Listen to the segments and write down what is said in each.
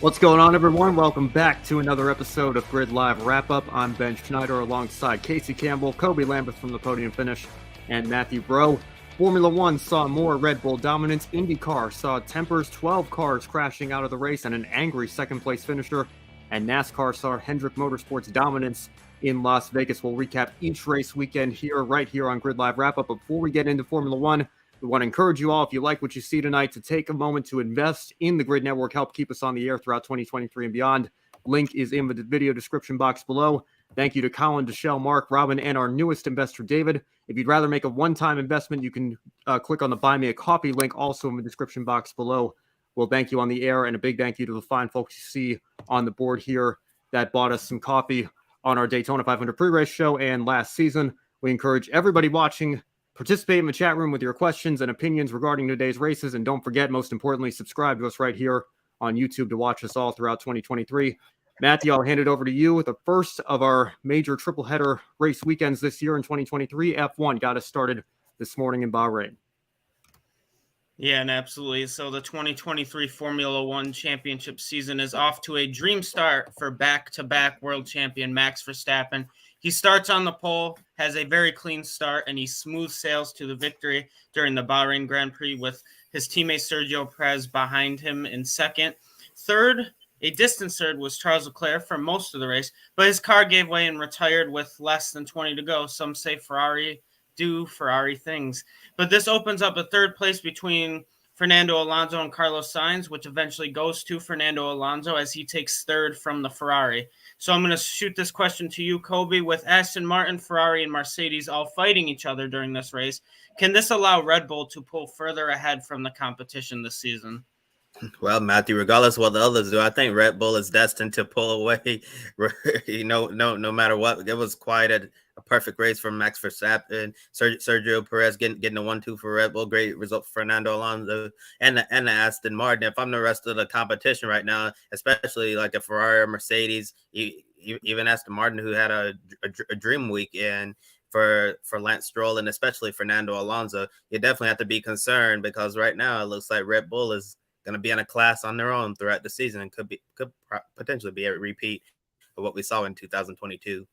What's going on, everyone? Welcome back to another episode of Grid Live Wrap-Up. I'm Ben Schneider alongside Casey Campbell, Kobe Lambeth from the Podium Finish, and Matthew Bro. Formula One saw more Red Bull dominance. IndyCar saw tempers, 12 cars crashing out of the race and an angry second-place finisher. And NASCAR saw Hendrick Motorsports dominance in Las Vegas. We'll recap each race weekend right here on Grid Live Wrap-Up. But before we get into Formula One, we want to encourage you all, if you like what you see tonight, to take a moment to invest in the Grid Network, help keep us on the air throughout 2023 and beyond. Link is in the video description box below. Thank you to Colin, Deshelle, Mark, Robin, and our newest investor, David. If you'd rather make a one-time investment, you can click on the Buy Me a Coffee link also in the description box below. We'll thank you on the air, and a big thank you to the fine folks you see on the board here that bought us some coffee on our Daytona 500 pre-race show and last season. We encourage everybody watching, participate in the chat room with your questions and opinions regarding today's races. And don't forget, most importantly, subscribe to us right here on YouTube to watch us all throughout 2023. Matthew, I'll hand it over to you. The first of our major triple header race weekends this year in 2023, F1 got us started this morning in Bahrain. Yeah, and absolutely. So the 2023 Formula One championship season is off to a dream start for back-to-back world champion Max Verstappen. He starts on the pole, has a very clean start, and he smooth sails to the victory during the Bahrain Grand Prix with his teammate Sergio Perez behind him in second. Third, a distance third, was Charles Leclerc for most of the race, but his car gave way and retired with less than 20 to go. Some say Ferrari do Ferrari things. But this opens up a third place between Fernando Alonso and Carlos Sainz, which eventually goes to Fernando Alonso as he takes third from the Ferrari. So I'm going to shoot this question to you, Kobe. With Aston Martin, Ferrari, and Mercedes all fighting each other during this race, can this allow Red Bull to pull further ahead from the competition this season? Well, Matthew, regardless of what the others do, I think Red Bull is destined to pull away. No matter what. It was quite a perfect race from Max Verstappen, Sergio Perez getting a 1-2 for Red Bull. Great result for Fernando Alonso and the Aston Martin. If I'm the rest of the competition right now, especially like a Ferrari or Mercedes, even Aston Martin, who had a dream weekend for Lance Stroll and especially Fernando Alonso, you definitely have to be concerned because right now it looks like Red Bull is going to be in a class on their own throughout the season and could potentially be a repeat of what we saw in 2022.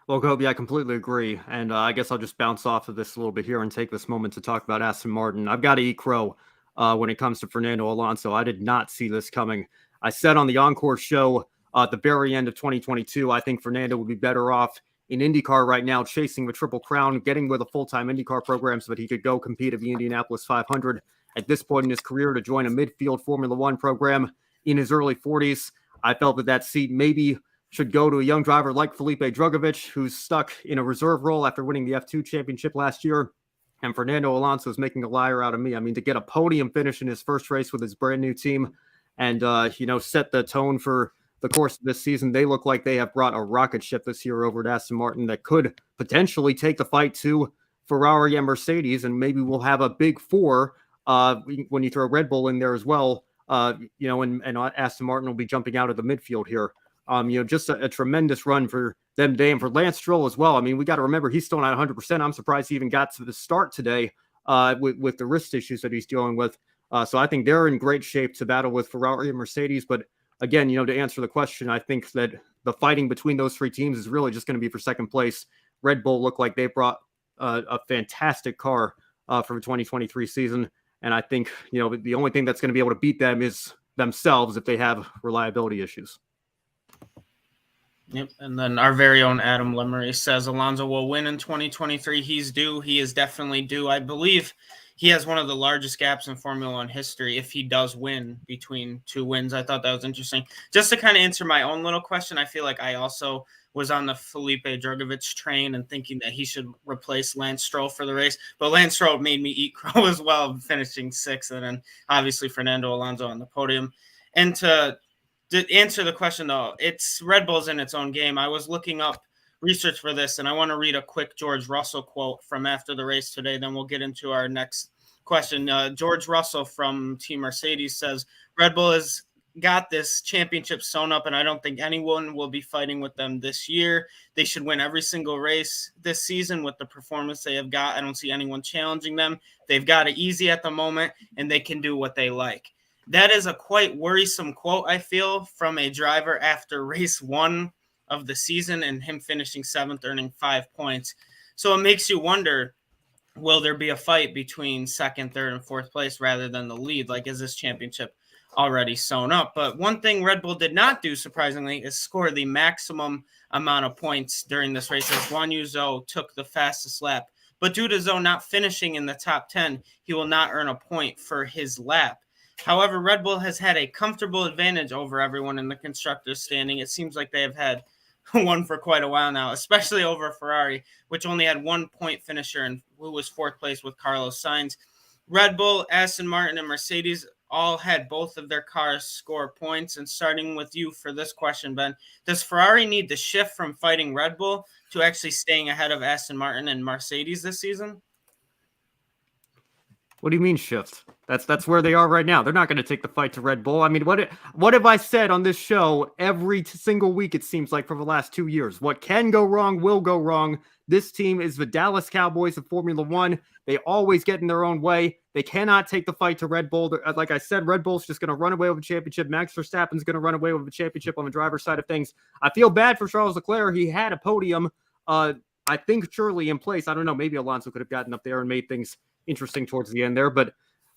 Well, Kobe, I completely agree. And I guess I'll just bounce off of this a little bit here and take this moment to talk about Aston Martin. I've got to eat crow when it comes to Fernando Alonso. I did not see this coming. I said on the Encore show at the very end of 2022, I think Fernando would be better off in IndyCar right now, chasing the Triple Crown, getting with a full-time IndyCar program so that he could go compete at the Indianapolis 500. At this point in his career, to join a midfield Formula One program in his early 40s. I felt that seat maybe should go to a young driver like Felipe Drugovich, who's stuck in a reserve role after winning the F2 championship last year. And Fernando Alonso is making a liar out of me. I mean, to get a podium finish in his first race with his brand new team and, set the tone for the course of this season, they look like they have brought a rocket ship this year over to Aston Martin that could potentially take the fight to Ferrari and Mercedes, and maybe we'll have a big four when you throw Red Bull in there as well, and Aston Martin will be jumping out of the midfield here. Just a tremendous run for them today and for Lance Stroll as well. I mean, we got to remember he's still not 100%. I'm surprised he even got to the start today with the wrist issues that he's dealing with. So I think they're in great shape to battle with Ferrari and Mercedes. But again, to answer the question, I think that the fighting between those three teams is really just going to be for second place. Red Bull look like they brought a fantastic car for the 2023 season. And I think, the only thing that's going to be able to beat them is themselves if they have reliability issues. Yep. And then our very own Adam Lemery says Alonso will win in 2023. He's due. He is definitely due. I believe he has one of the largest gaps in Formula One history if he does win between two wins. I thought that was interesting. Just to kind of answer my own little question, I feel like I also was on the Felipe Drugovich train and thinking that he should replace Lance Stroll for the race. But Lance Stroll made me eat crow as well, finishing sixth, and then obviously Fernando Alonso on the podium. And to answer the question, though, it's Red Bull's in its own game. I was looking up research for this, and I want to read a quick George Russell quote from after the race today. Then we'll get into our next question. George Russell from Team Mercedes says, Red Bull has got this championship sewn up, and I don't think anyone will be fighting with them this year. They should win every single race this season with the performance they have got. I don't see anyone challenging them. They've got it easy at the moment, and they can do what they like. That is a quite worrisome quote, I feel, from a driver after race 1 of the season and him finishing 7th, earning 5 points. So it makes you wonder, will there be a fight between 2nd, 3rd, and 4th place rather than the lead? Like, is this championship already sewn up? But one thing Red Bull did not do, surprisingly, is score the maximum amount of points during this race, as Guan Yu Zhou took the fastest lap. But due to Zhou not finishing in the top 10, he will not earn a point for his lap. However, Red Bull has had a comfortable advantage over everyone in the constructors standing. It seems like they have had one for quite a while now, especially over Ferrari, which only had 1 point finisher and who was 4th place with Carlos Sainz. Red Bull, Aston Martin, and Mercedes all had both of their cars score points. And starting with you for this question, Ben, does Ferrari need to shift from fighting Red Bull to actually staying ahead of Aston Martin and Mercedes this season? What do you mean shift? That's where they are right now. They're not going to take the fight to Red Bull. I mean, what have I said on this show every single week, it seems like, for the last 2 years? What can go wrong will go wrong. This team is the Dallas Cowboys of Formula One. They always get in their own way. They cannot take the fight to Red Bull. Like I said, Red Bull's just going to run away with a championship. Max Verstappen's going to run away with a championship on the driver's side of things. I feel bad for Charles Leclerc. He had a podium, I think, surely in place. I don't know. Maybe Alonso could have gotten up there and made things interesting towards the end there, but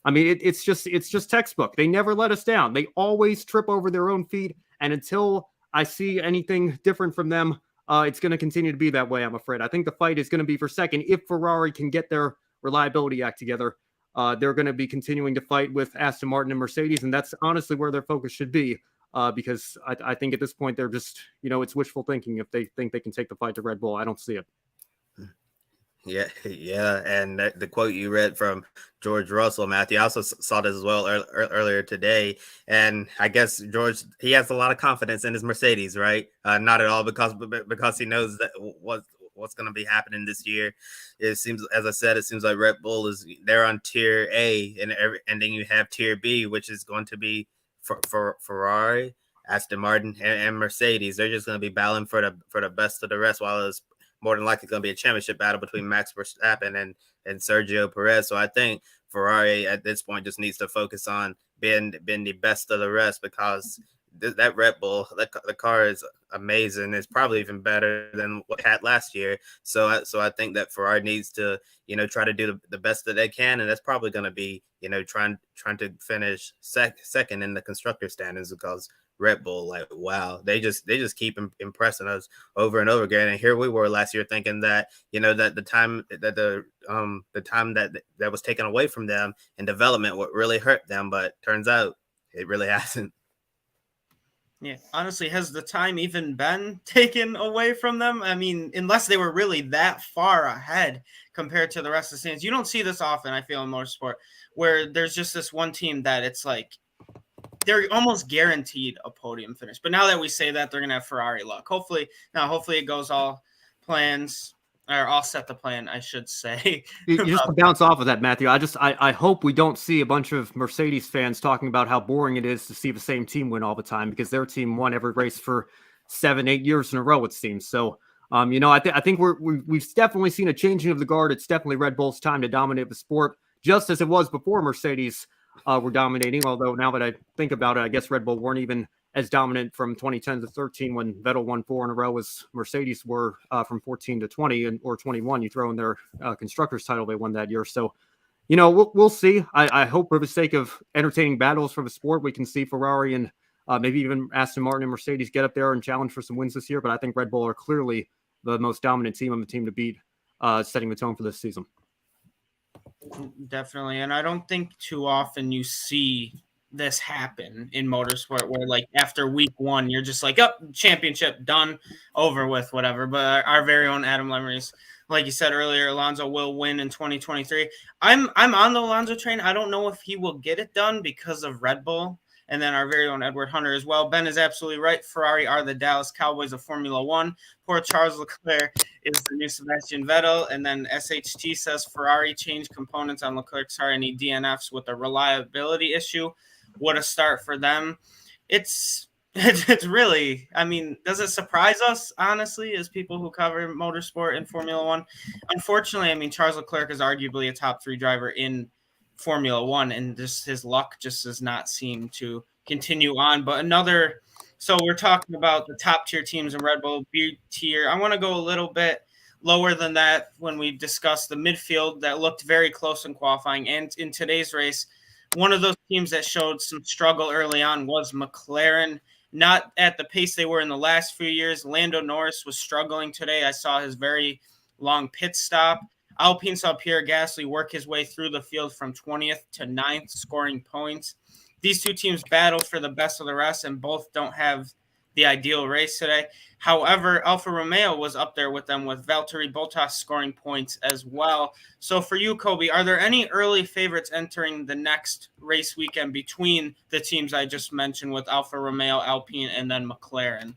I mean, it's just textbook. They never let us down. They always trip over their own feet, and until I see anything different from them, it's going to continue to be that way, I'm afraid. I think the fight is going to be for second. If Ferrari can get their reliability act together, they're going to be continuing to fight with Aston Martin and Mercedes, and that's honestly where their focus should be, because I think at this point they're just, it's wishful thinking if they think they can take the fight to Red Bull. I don't see it. Yeah, and the quote you read from George Russell, Matthew, I also saw this as well earlier today, and I guess George, he has a lot of confidence in his Mercedes, right? Not at all because he knows that what's going to be happening this year. It seems, as I said, it seems like Red Bull they're on tier A, and then you have tier B, which is going to be for Ferrari, Aston Martin, and Mercedes. They're just going to be battling for the best of the rest, while it's more than likely going to be a championship battle between Max Verstappen and Sergio Perez. So I think Ferrari at this point just needs to focus on being the best of the rest, because that Red Bull, the car is amazing. It's probably even better than what it had last year. So I think that Ferrari needs to, try to do the best that they can. And that's probably going to be, trying to finish second in the constructor standings, because Red Bull, like, wow, they just keep impressing us over and over again. And here we were last year thinking that, that the time that was taken away from them in development would really hurt them, but turns out it really hasn't. Yeah, honestly, has the time even been taken away from them? I mean, unless they were really that far ahead compared to the rest of the stands. You don't see this often, I feel, in motorsport, where there's just this one team that it's like they're almost guaranteed a podium finish. But now that we say that, they're going to have Ferrari luck. Hopefully it goes all plans, or all set the plan, I should say. Just to bounce off of that, Matthew, I hope we don't see a bunch of Mercedes fans talking about how boring it is to see the same team win all the time, because their team won every race for 7-8 years in a row, it seems. So, I think we've definitely seen a changing of the guard. It's definitely Red Bull's time to dominate the sport, just as it was before Mercedes were dominating. Although now that I think about it, I guess Red Bull weren't even as dominant from 2010 to 13 when Vettel won 4 in a row as Mercedes were from 14 to 20 or 21. You throw in their constructors title they won that year. So, we'll see. I hope for the sake of entertaining battles for the sport, we can see Ferrari and maybe even Aston Martin and Mercedes get up there and challenge for some wins this year. But I think Red Bull are clearly the most dominant team on the team to beat, setting the tone for this season. Definitely. And I don't think too often you see this happen in motorsport where, like, after week 1, you're just like, championship done, over with, whatever. But our very own Adam Lemery's, like you said earlier, Alonso will win in 2023. I'm on the Alonso train. I don't know if he will get it done because of Red Bull. And then our very own Edward Hunter as well. Ben is absolutely right. Ferrari are the Dallas Cowboys of Formula One. Poor Charles Leclerc is the new Sebastian Vettel. And then SHT says Ferrari changed components on Leclerc's car and he DNFs with a reliability issue. What a start for them. It's really, I mean, does it surprise us, honestly, as people who cover motorsport and Formula One? Unfortunately, I mean, Charles Leclerc is arguably a top 3 driver in Formula One, and just his luck just does not seem to continue on. But so we're talking about the top tier teams in Red Bull, B tier. I want to go a little bit lower than that when we discuss the midfield that looked very close in qualifying. And in today's race, one of those teams that showed some struggle early on was McLaren. Not at the pace they were in the last few years. Lando Norris was struggling today. I saw his very long pit stop. Alpine saw Pierre Gasly work his way through the field from 20th to 9th, scoring points. These two teams battle for the best of the rest, and both don't have the ideal race today. However, Alfa Romeo was up there with them, with Valtteri Bottas scoring points as well. So for you, Kobe, are there any early favorites entering the next race weekend between the teams I just mentioned, with Alfa Romeo, Alpine, and then McLaren?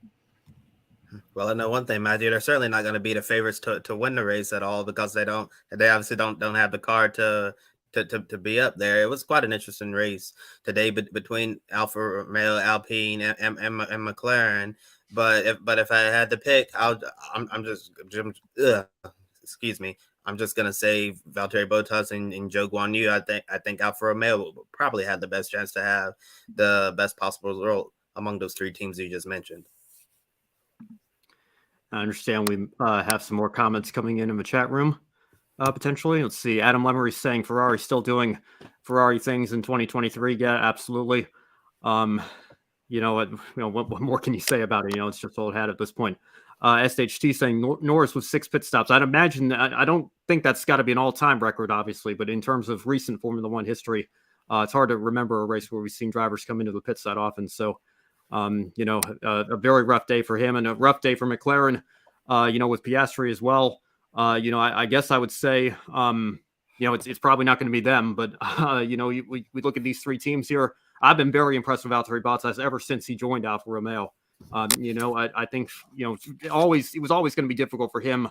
Well, I know one thing, Matthew. They're certainly not going to be the favorites to win the race at all, because they obviously don't have the car to be up there. It was quite an interesting race today between Alfa Romeo, Alpine, and McLaren. But if I had to pick, I'm just gonna say Valtteri Bottas and Zhou Guanyu. I think Alfa Romeo will probably have the best chance to have the best possible role among those three teams you just mentioned. I understand we have some more comments coming in the chat room. Potentially. Let's see. Adam Lemery saying Ferrari still doing Ferrari things in 2023. Yeah, absolutely. What more can you say about it? It's just old hat at this point. SHT saying Norris with 6 pit stops. I'd imagine, I don't think that's got to be an all-time record, obviously, but in terms of recent Formula One history, it's hard to remember a race where we've seen drivers come into the pits that often. So, a very rough day for him, and a rough day for McLaren, with Piastri as well. I guess I would say, it's probably not going to be them, but, we look at these three teams here. I've been very impressed with Valtteri Bottas ever since he joined Alfa Romeo. I think, it was always going to be difficult for him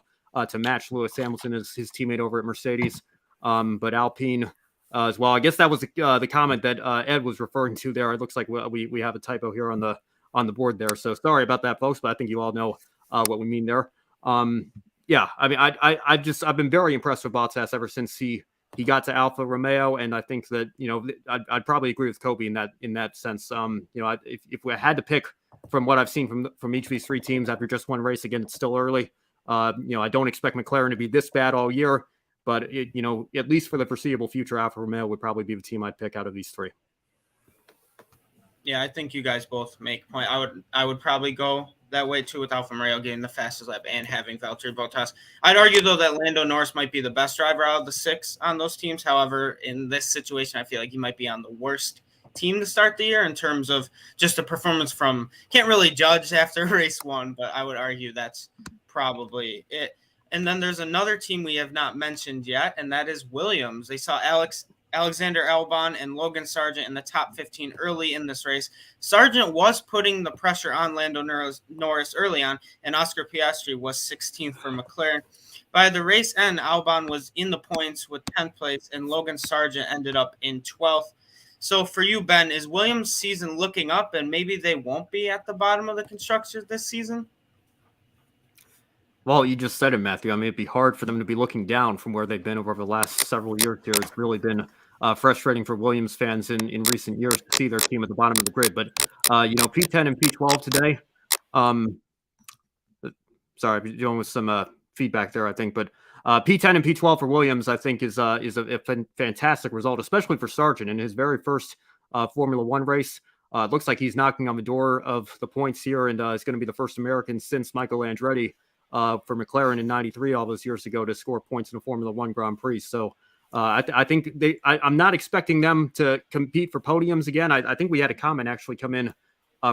to match Lewis Hamilton as his teammate over at Mercedes. But Alpine as well. I guess that was the comment that Ed was referring to there. It looks like we have a typo here on the board there. So sorry about that, folks, but I think you all know what we mean there. Yeah, I mean, I've been very impressed with Bottas ever since he got to Alfa Romeo, and I think that I'd probably agree with Kobe in that sense. If we had to pick from what I've seen from each of these three teams after just one race, again, it's still early. I don't expect McLaren to be this bad all year, but at least for the foreseeable future, Alfa Romeo would probably be the team I'd pick out of these three. Yeah, I think you guys both make a point. I would probably go that way too, with Alfa Romeo getting the fastest lap and having Valtteri Bottas. I'd argue though that Lando Norris might be the best driver out of the 6 on those teams. However, in this situation, I feel like he might be on the worst team to start the year in terms of just a performance from, can't really judge after race 1, but I would argue that's probably it. And then there's another team we have not mentioned yet, and that is Williams. They saw Alexander Albon and Logan Sargent in the top 15 early in this race. Sargent was putting the pressure on Lando Norris early on, and Oscar Piastri was 16th for McLaren. By the race end, Albon was in the points with 10th place, and Logan Sargent ended up in 12th. So for you, Ben, is Williams' season looking up, and maybe they won't be at the bottom of the constructors this season? Well, you just said it, Matthew. I mean, it'd be hard for them to be looking down from where they've been over the last several years here. It's really been frustrating for Williams fans in recent years to see their team at the bottom of the grid. But, P10 and P12 today. Sorry, I'm dealing with some feedback there, I think. But P10 and P12 for Williams, I think, is a fantastic result, especially for Sargent in his very first Formula One race. It looks like he's knocking on the door of the points here, and is going to be the first American since Michael Andretti for McLaren in '93, all those years ago, to score points in a Formula One Grand Prix. So I think I'm not expecting them to compete for podiums again. I think we had a comment actually come in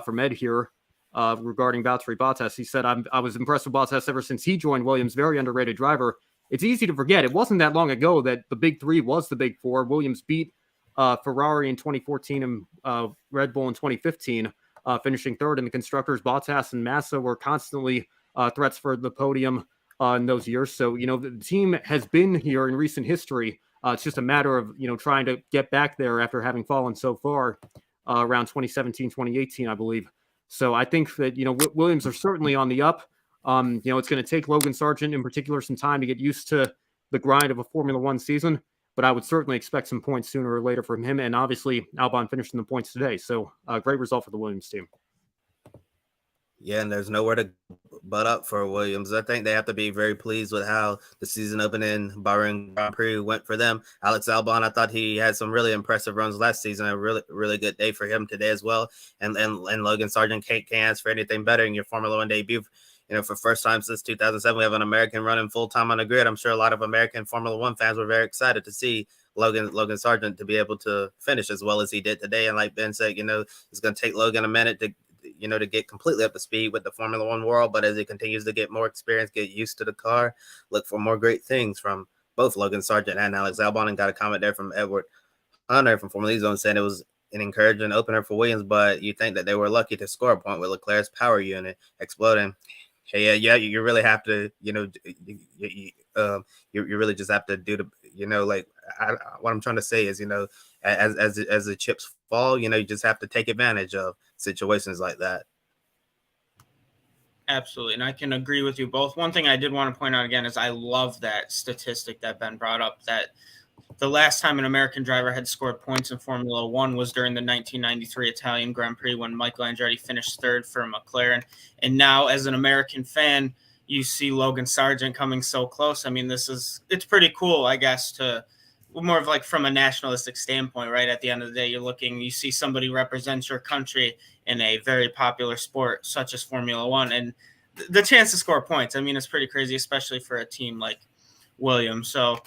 from Ed here regarding Valtteri Bottas. He said, I was impressed with Bottas ever since he joined Williams. Very underrated driver. It's easy to forget. It wasn't that long ago that the big three was the big four. Williams beat Ferrari in 2014 and Red Bull in 2015, finishing third in the constructors. Bottas and Massa were constantly threats for the podium in those years. So, the team has been here in recent history. It's just a matter of, trying to get back there after having fallen so far around 2017, 2018, I believe. So I think that, Williams are certainly on the up. It's going to take Logan Sargent in particular some time to get used to the grind of a Formula One season. but I would certainly expect some points sooner or later from him. And obviously, Albon finished in the points today. So great result for the Williams team. Yeah, and there's nowhere to butt up for Williams. I think they have to be very pleased with how the season opening Bahrain Grand Prix went for them. Alex Albon, I thought he had some really impressive runs last season. A really good day for him today as well. And Logan Sargent can't ask for anything better in your Formula One debut. For first time since 2007, we have an American running full time on the grid. I'm sure a lot of American Formula One fans were very excited to see Logan Sargent to be able to finish as well as he did today. And like Ben said, it's going to take Logan a minute to get completely up to speed with the Formula One world. But as he continues to get more experience, get used to the car, look for more great things from both Logan Sargent and Alex Albon. And got a comment there from Edward Hunter from Formula E Zone saying it was an encouraging opener for Williams, but you think that they were lucky to score a point with Leclerc's power unit exploding. Hey, yeah, you really have to, you really just have to do the, what I'm trying to say is, as the chips fall, you just have to take advantage of situations like that. Absolutely. And I can agree with you both. One thing I did want to point out again is I love that statistic that Ben brought up, that the last time an American driver had scored points in Formula One was during the 1993 Italian Grand Prix when Michael Andretti finished third for McLaren. And now as an American fan, you see Logan Sargent coming so close. I mean, it's pretty cool, I guess, to more of like from a nationalistic standpoint, right? At the end of the day, you see somebody represents your country in a very popular sport such as Formula One. And the chance to score points, I mean, it's pretty crazy, especially for a team like Williams. So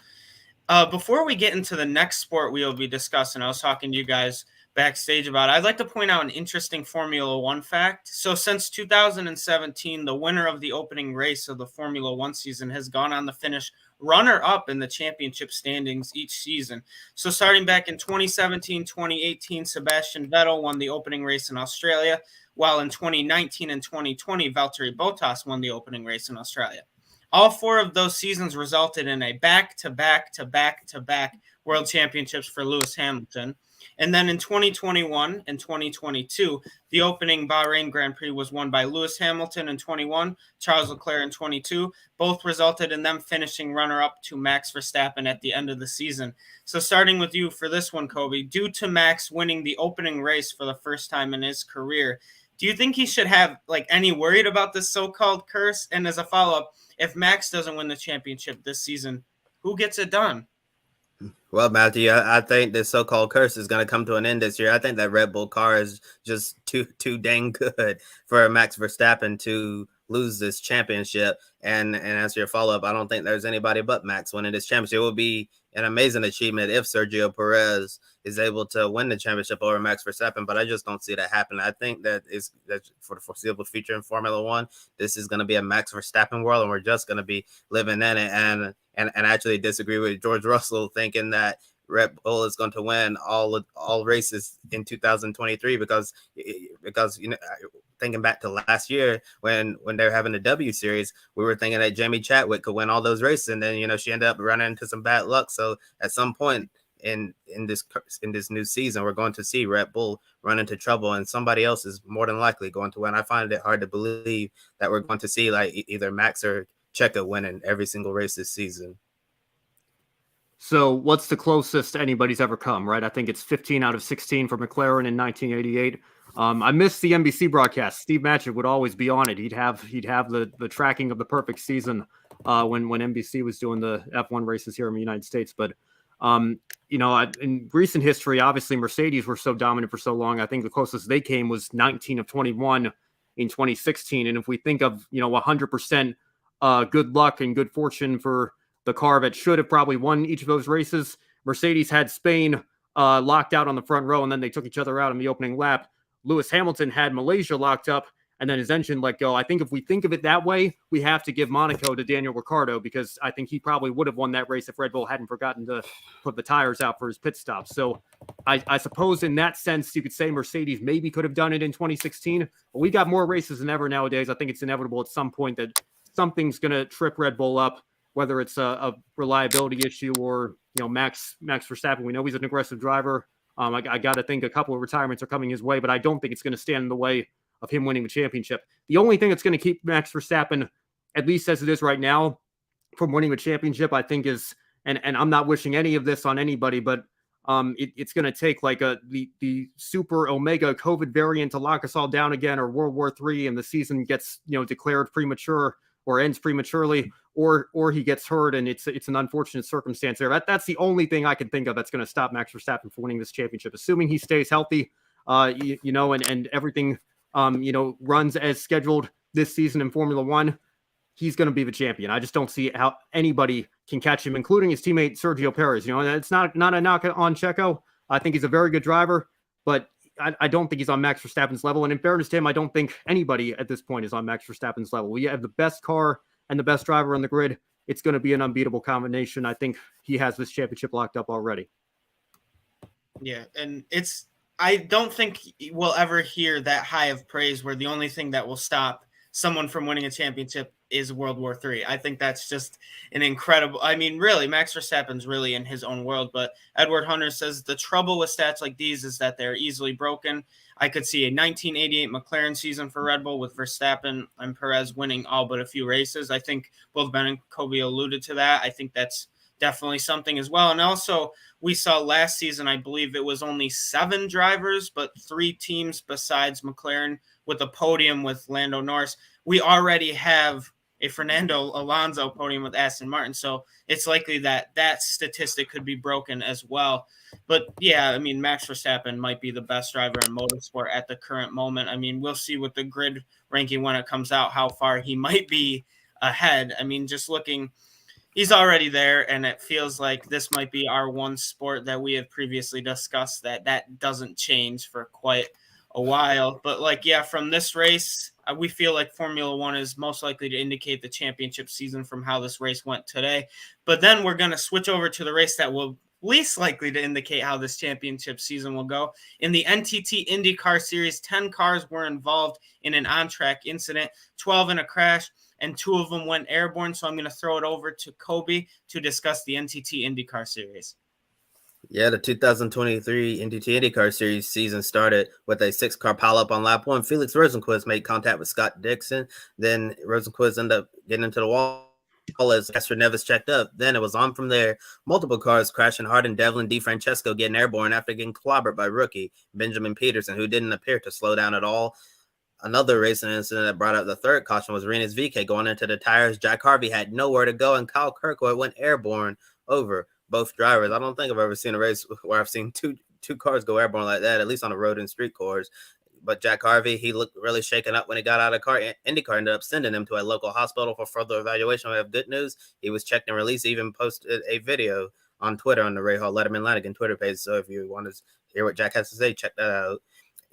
before we get into the next sport we will be discussing, I was talking to you guys backstage about it. I'd like to point out an interesting Formula One fact. So since 2017, the winner of the opening race of the Formula One season has gone on to finish runner-up in the championship standings each season. So starting back in 2017, 2018, Sebastian Vettel won the opening race in Australia, while in 2019 and 2020, Valtteri Bottas won the opening race in Australia. All four of those seasons resulted in a back-to-back-to-back-to-back world championships for Lewis Hamilton. And then in 2021 and 2022, the opening Bahrain Grand Prix was won by Lewis Hamilton in 21, Charles Leclerc in 22. Both resulted in them finishing runner-up to Max Verstappen at the end of the season. So starting with you for this one, Kobe, due to Max winning the opening race for the first time in his career, do you think he should have any worried about this so-called curse? And as a follow-up, if Max doesn't win the championship this season, who gets it done? Well, Matthew, I think this so-called curse is going to come to an end this year. I think that Red Bull car is just too dang good for Max Verstappen to lose this championship. And as your follow-up, I don't think there's anybody but Max winning this championship. It would be an amazing achievement if Sergio Perez is able to win the championship over Max Verstappen, but I just don't see that happening. I think that for the foreseeable future in Formula One, this is going to be a Max Verstappen world, and we're just going to be living in it. And actually disagree with George Russell thinking that Red Bull is going to win all races in 2023 because thinking back to last year when they were having the W Series, we were thinking that Jamie Chadwick could win all those races, and then she ended up running into some bad luck. So at some point in this new season, we're going to see Red Bull run into trouble, and somebody else is more than likely going to win. I find it hard to believe that we're going to see either Max or Checo winning every single race this season. So what's the closest anybody's ever come, right? I think it's 15 out of 16 for McLaren in 1988. I missed the NBC broadcast. Steve Matchett would always be on it. He'd have the tracking of the perfect season when NBC was doing the F1 races here in the United States. But in recent history, obviously Mercedes were so dominant for so long. I think the closest they came was 19 of 21 in 2016. And if we think of 100% good luck and good fortune for the car that should have probably won each of those races, Mercedes had Spain locked out on the front row, and then they took each other out in the opening lap. Lewis Hamilton had Malaysia locked up, and then his engine let go. I think if we think of it that way, we have to give Monaco to Daniel Ricciardo, because I think he probably would have won that race if Red Bull hadn't forgotten to put the tires out for his pit stop. So I suppose in that sense, you could say Mercedes maybe could have done it in 2016, but we got more races than ever nowadays. I think it's inevitable at some point that something's going to trip Red Bull up, whether it's a reliability issue or, Max Verstappen. We know he's an aggressive driver. I got to think a couple of retirements are coming his way, but I don't think it's going to stand in the way of him winning the championship. The only thing that's going to keep Max Verstappen, at least as it is right now, from winning the championship, I think is and I'm not wishing any of this on anybody, but it's going to take like the super omega COVID variant to lock us all down again, or World War III, and the season gets declared premature or ends prematurely, or he gets hurt, and it's an unfortunate circumstance there. That's the only thing I can think of that's going to stop Max Verstappen from winning this championship, assuming he stays healthy, and everything runs as scheduled this season in Formula One. He's going to be the champion. I just don't see how anybody can catch him, including his teammate Sergio Perez. And it's not a knock on Checo. I think he's a very good driver, but I don't think he's on Max Verstappen's level. And in fairness to him, I don't think anybody at this point is on Max Verstappen's level. We have the best car and the best driver on the grid. It's going to be an unbeatable combination. I think he has this championship locked up already. Yeah, and I don't think we'll ever hear that high of praise where the only thing that will stop someone from winning a championship is World War III. I think that's just an incredible. I mean, really, Max Verstappen's really in his own world. But Edward Hunter says the trouble with stats like these is that they're easily broken. I could see a 1988 McLaren season for Red Bull with Verstappen and Perez winning all but a few races. I think both Ben and Kobe alluded to that. I think that's definitely something as well. And also, we saw last season, I believe it was only 7 drivers, but 3 teams besides McLaren with a podium with Lando Norris. We already have a Fernando Alonso podium with Aston Martin. So it's likely that that statistic could be broken as well. But yeah, I mean, Max Verstappen might be the best driver in motorsport at the current moment. I mean, we'll see with the grid ranking when it comes out, how far he might be ahead. I mean, just looking, he's already there, and it feels like this might be our one sport that we have previously discussed that doesn't change for quite a while. But like, yeah, from this race, we feel like Formula One is most likely to indicate the championship season from how this race went today. But then we're going to switch over to the race that will least likely to indicate how this championship season will go. In the NTT IndyCar Series, 10 cars were involved in an on-track incident, 12 in a crash, and 2 of them went airborne. So I'm going to throw it over to Kobe to discuss the NTT IndyCar Series. Yeah, the 2023 NTT IndyCar Series season started with a 6-car pileup on lap 1. Felix Rosenqvist made contact with Scott Dixon. Then Rosenqvist ended up getting into the wall as Casper Nevis checked up. Then it was on from there. Multiple cars crashing hard, and Devlin DiFrancesco getting airborne after getting clobbered by rookie Benjamin Peterson, who didn't appear to slow down at all. Another racing incident that brought up the third caution was Rinus VeeKay going into the tires. Jack Harvey had nowhere to go, and Kyle Kirkwood went airborne over both drivers. I don't think I've ever seen a race where I've seen two cars go airborne like that, at least on the road and street cars. But Jack Harvey, he looked really shaken up when he got out of the car. IndyCar ended up sending him to a local hospital for further evaluation. We have good news. He was checked and released. He even posted a video on Twitter on the Ray Hall Letterman Lanigan Twitter page. So if you want to hear what Jack has to say, check that out.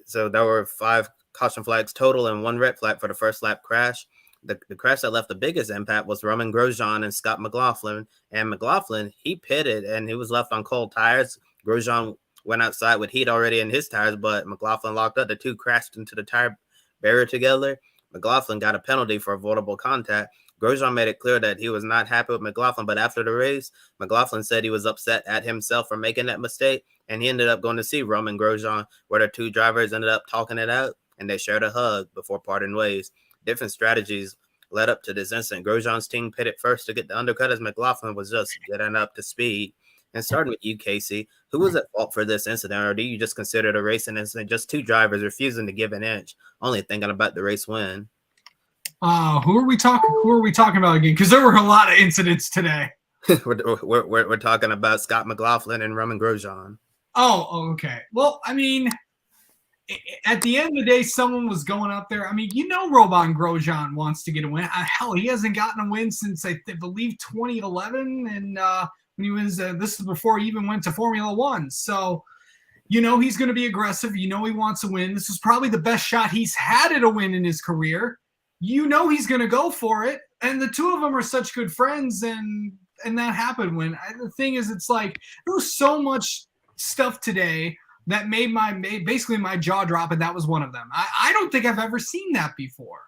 So there were 5 caution flags total and 1 red flag for the first lap crash. The crash that left the biggest impact was Romain Grosjean and Scott McLaughlin. And McLaughlin, he pitted and he was left on cold tires. Grosjean went outside with heat already in his tires, but McLaughlin locked up. The two crashed into the tire barrier together. McLaughlin got a penalty for avoidable contact. Grosjean made it clear that he was not happy with McLaughlin, but after the race, McLaughlin said he was upset at himself for making that mistake, and he ended up going to see Romain Grosjean, where the 2 drivers ended up talking it out, and they shared a hug before parting ways. Different strategies led up to this incident. Grosjean's team pitted first to get the undercut as McLaughlin was just getting up to speed. And starting with you, Casey, who was at fault for this incident, or do you just consider it a racing incident? Just 2 drivers refusing to give an inch, only thinking about the race win. Who are we talking about again? Because there were a lot of incidents today. we're talking about Scott McLaughlin and Romain Grosjean. Oh, okay. Well, I mean, at the end of the day, someone was going up there. I mean, Romain Grosjean wants to get a win. Hell, he hasn't gotten a win since I believe 2011, and when he was this is before he even went to Formula One. So, he's going to be aggressive. He wants a win. This is probably the best shot he's had at a win in his career. He's going to go for it. And the 2 of them are such good friends, and that happened when the thing is, it's like there was so much stuff today that made basically my jaw drop, and that was one of them. I don't think I've ever seen that before,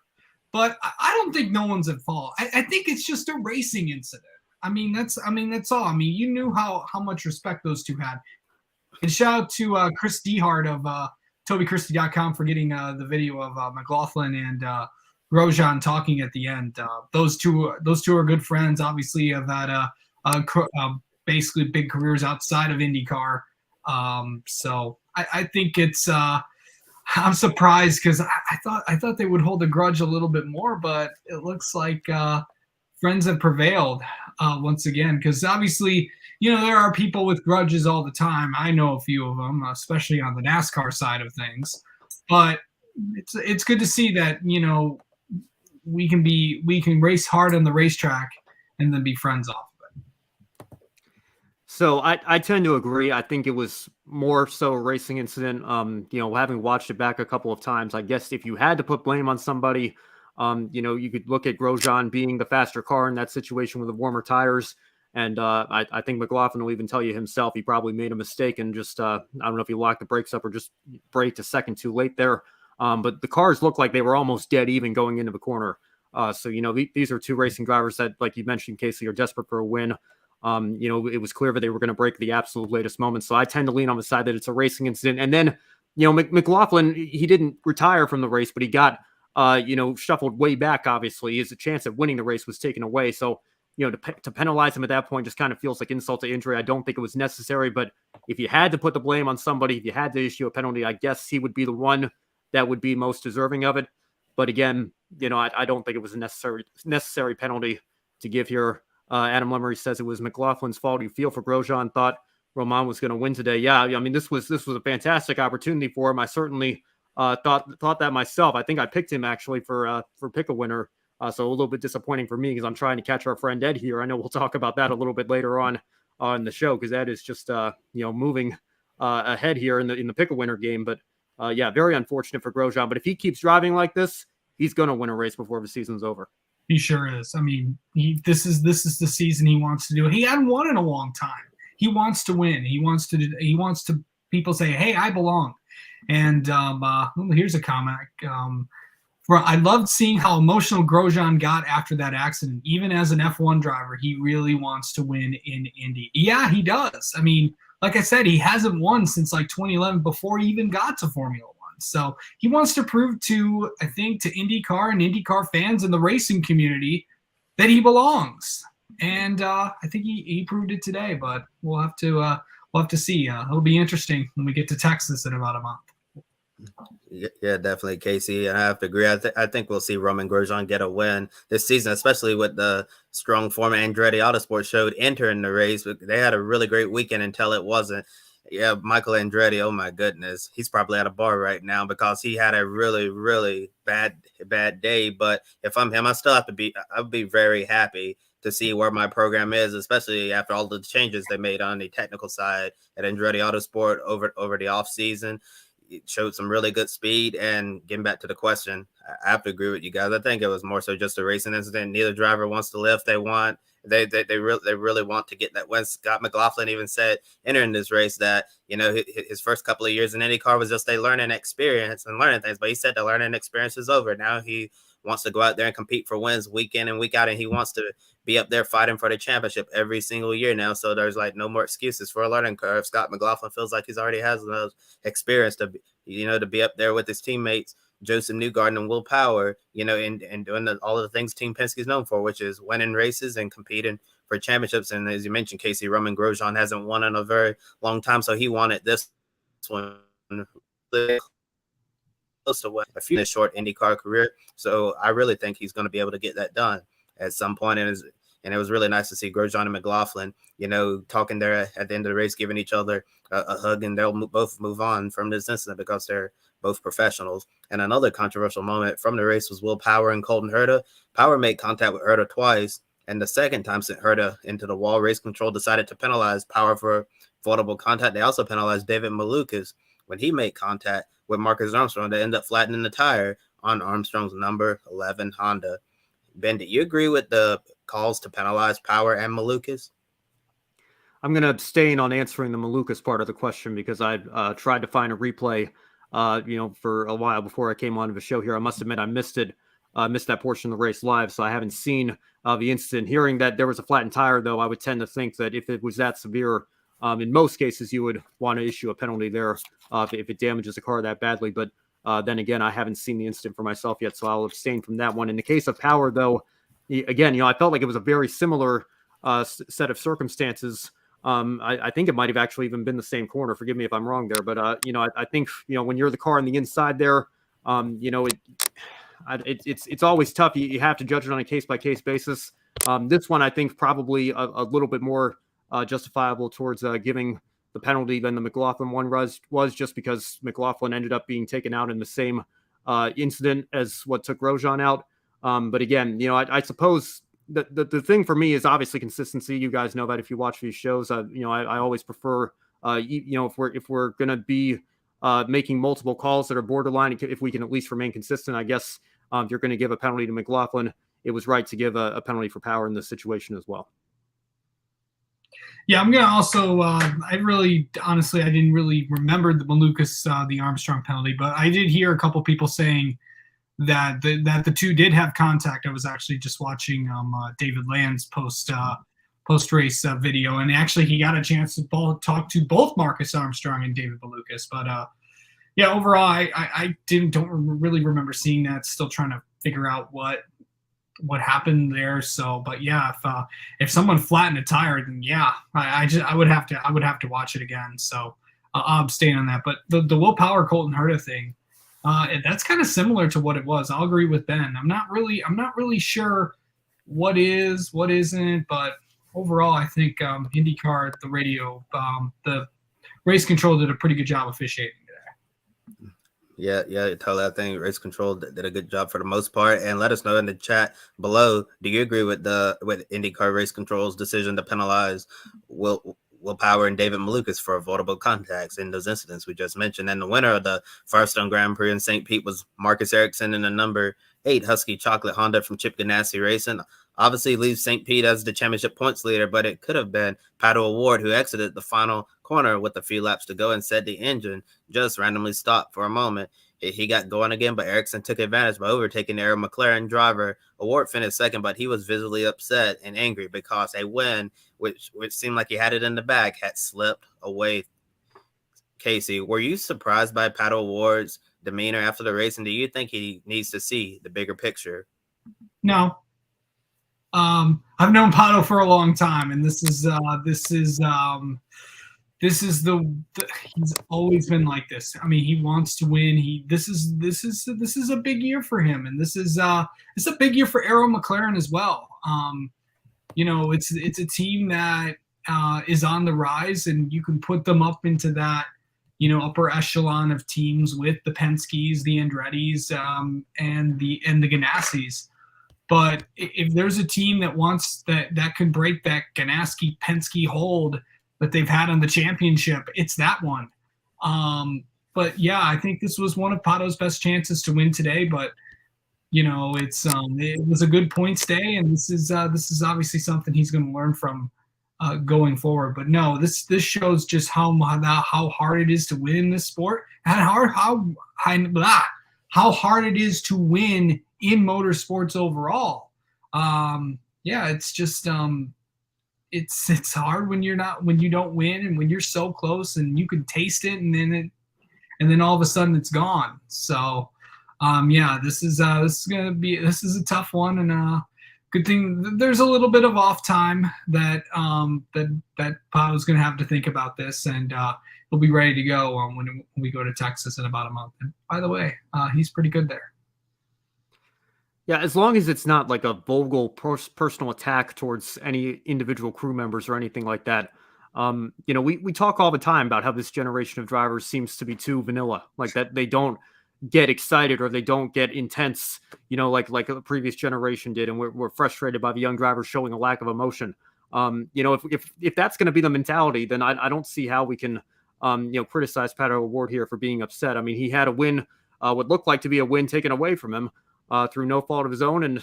but I don't think no one's at fault. I think it's just a racing incident. That's all. I mean, you knew how much respect those 2 had. And shout out to Chris Dehart of TobyChristie.com for getting the video of McLaughlin and Grosjean talking at the end. Those two are good friends. Obviously, have had basically big careers outside of IndyCar. So I think it's I'm surprised because I thought they would hold a grudge a little bit more, but it looks like friends have prevailed once again. Because obviously, there are people with grudges all the time. I know a few of them, especially on the NASCAR side of things. But it's good to see that we can race hard on the racetrack and then be friends off of it. So I tend to agree. I think it was more so a racing incident. Having watched it back a couple of times, I guess if you had to put blame on somebody, you could look at Grosjean being the faster car in that situation with the warmer tires. And I think McLaughlin will even tell you himself he probably made a mistake and just I don't know if he locked the brakes up or just braked a second too late there. But the cars looked like they were almost dead even going into the corner. So these are two racing drivers that, like you mentioned, Casey, are desperate for a win. It was clear that they were going to break the absolute latest moment. So I tend to lean on the side that it's a racing incident. And then, McLaughlin, he didn't retire from the race, but he got, shuffled way back, obviously. His chance at winning the race was taken away. So, to penalize him at that point just kind of feels like insult to injury. I don't think it was necessary, but if you had to put the blame on somebody, if you had to issue a penalty, I guess he would be the one that would be most deserving of it. But again, I don't think it was a necessary penalty to give here. Adam Lemery says it was McLaughlin's fault. You feel for Grosjean, thought Romain was going to win today. Yeah, I mean, this was a fantastic opportunity for him. I certainly thought that myself. I think I picked him actually for pick a winner. So a little bit disappointing for me because I'm trying to catch our friend Ed here. I know we'll talk about that a little bit later on the show because Ed is just moving ahead here in the pick a winner game. But yeah, very unfortunate for Grosjean. But if he keeps driving like this, he's going to win a race before the season's over. He sure is. I mean, this is the season he wants to do. He hadn't won in a long time. He wants to win. He wants to people say, "Hey, I belong." And here's a comment. I loved seeing how emotional Grosjean got after that accident. Even as an F1 driver, he really wants to win in Indy. Yeah, he does. I mean, like I said, he hasn't won since like 2011 before he even got to Formula One. So he wants to prove to IndyCar and IndyCar fans and the racing community that he belongs. And I think he proved it today. But we'll have to see. It'll be interesting when we get to Texas in about a month. Yeah, definitely, Casey. And I have to agree. I think we'll see Romain Grosjean get a win this season, especially with the strong form Andretti Autosport showed entering the race. They had a really great weekend until it wasn't. Yeah, Michael Andretti, oh my goodness. He's probably at a bar right now because he had a really, really bad day. But if I'm him, I'll be very happy to see where my program is, especially after all the changes they made on the technical side at Andretti Autosport over the offseason. It showed some really good speed. And getting back to the question, I have to agree with you guys. I think it was more so just a racing incident. Neither driver wants to lift. They really want to get that win. Scott McLaughlin even said entering this race that his first couple of years in IndyCar was just a learning experience and learning things. But he said the learning experience is over. Now he wants to go out there and compete for wins week in and week out, and he wants to be up there fighting for the championship every single year now. So there's like no more excuses for a learning curve. Scott McLaughlin feels like he's already has enough experience to be up there with his teammates Joseph Newgarden and Will Power, and doing all of the things Team Penske is known for, which is winning races and competing for championships. And as you mentioned, Casey, Romain Grosjean hasn't won in a very long time, so he wanted this one close to what a few short IndyCar career. So I really think he's going to be able to get that done at some point. And it was really nice to see Grosjean and McLaughlin, talking there at the end of the race, giving each other a hug, and they'll both move on from this incident because they're both professionals. And another controversial moment from the race was Will Power and Colton Herta. Power made contact with Herta twice, and the second time sent Herta into the wall. Race control decided to penalize Power for avoidable contact. They also penalized David Malukas when he made contact with Marcus Armstrong to end up flattening the tire on Armstrong's number 11 Honda. Ben, do you agree with the calls to penalize Power and Malukas? I'm going to abstain on answering the Malukas part of the question because I tried to find a replay, for a while before I came on to the show here. I must admit I missed it, missed that portion of the race live, so I haven't seen the incident. Hearing that there was a flattened tire, though, I would tend to think that if it was that severe, in most cases you would want to issue a penalty there if it damages the car that badly. But then again, I haven't seen the incident for myself yet, so I'll abstain from that one. In the case of Power, though, again, I felt like it was a very similar set of circumstances. I think it might have actually even been the same corner. Forgive me if I'm wrong there, but I think when you're the car on the inside there, it's always tough. You have to judge it on a case by case basis. This one I think probably a little bit more justifiable towards giving the penalty than the McLaughlin one was just because McLaughlin ended up being taken out in the same incident as what took Grosjean out. But again, I suppose the thing for me is obviously consistency. You guys know that if you watch these shows, I always prefer, if we're going to be making multiple calls that are borderline, if we can at least remain consistent, I guess if you're going to give a penalty to McLaughlin, it was right to give a penalty for power in this situation as well. Yeah, I'm going to also, I didn't really remember the Malukas, the Armstrong penalty, but I did hear a couple people saying that the two did have contact. I was actually just watching David Land's post-race video, and actually he got a chance to talk to both Marcus Armstrong and David Malukas. But yeah, overall, I don't really remember seeing that. Still trying to figure out what happened there. So, but yeah, if someone flattened a tire, then yeah, I would have to watch it again. So I'll abstain on that. But the Will Power Colton Herta thing, that's kind of similar to what it was. I'll agree with Ben. I'm not really sure what is, what isn't, but overall, I think IndyCar, the radio, the race control did a pretty good job officiating today. Yeah, totally. I think race control did a good job for the most part. And let us know in the chat below, do you agree with IndyCar race control's decision to penalize Will Power and David Malukas for avoidable contacts in those incidents we just mentioned? And the winner of the Firestone Grand Prix in St. Pete was Marcus Ericsson in the number 8 Husky Chocolate Honda from Chip Ganassi Racing. Obviously leaves St. Pete as the championship points leader, but it could have been Pato O'Ward who exited the final corner with a few laps to go and said the engine just randomly stopped for a moment. He got going again, but Ericsson took advantage by overtaking the Aero McLaren driver. O'Ward finished second, but he was visibly upset and angry because a win, which seemed like he had it in the bag, had slipped away. Casey, were you surprised by Pato O'Ward's demeanor after the race, and do you think he needs to see the bigger picture? No. I've known Pato for a long time, and he's always been like this. I mean, he wants to win. This is a big year for him, and it's a big year for Aero McLaren as well. It's a team that is on the rise, and you can put them up into that upper echelon of teams with the Penske's, the Andretti's, and the Ganassis. But if there's a team that wants that can break that Ganassi Penske hold that they've had on the championship, it's that one. But yeah, I think this was one of Pato's best chances to win today. But it was a good points day, and this is obviously something he's going to learn from going forward. But no, this shows just how hard it is to win in this sport, and how hard it is to win in motorsports overall. It's just it's hard when you don't win, and when you're so close and you can taste it, and then all of a sudden it's gone. So this is a tough one, and good thing there's a little bit of off time that Pato's going to have to think about this, and he'll be ready to go when we go to Texas in about a month. And by the way, he's pretty good there. Yeah, as long as it's not like a vulgar personal attack towards any individual crew members or anything like that. We talk all the time about how this generation of drivers seems to be too vanilla, like that they don't get excited or they don't get intense, like the previous generation did, and we're frustrated by the young drivers showing a lack of emotion. If that's going to be the mentality, then I don't see how we can criticize Pato O'Ward here for being upset. I mean, he had a win, what looked like to be a win taken away from him through no fault of his own. And,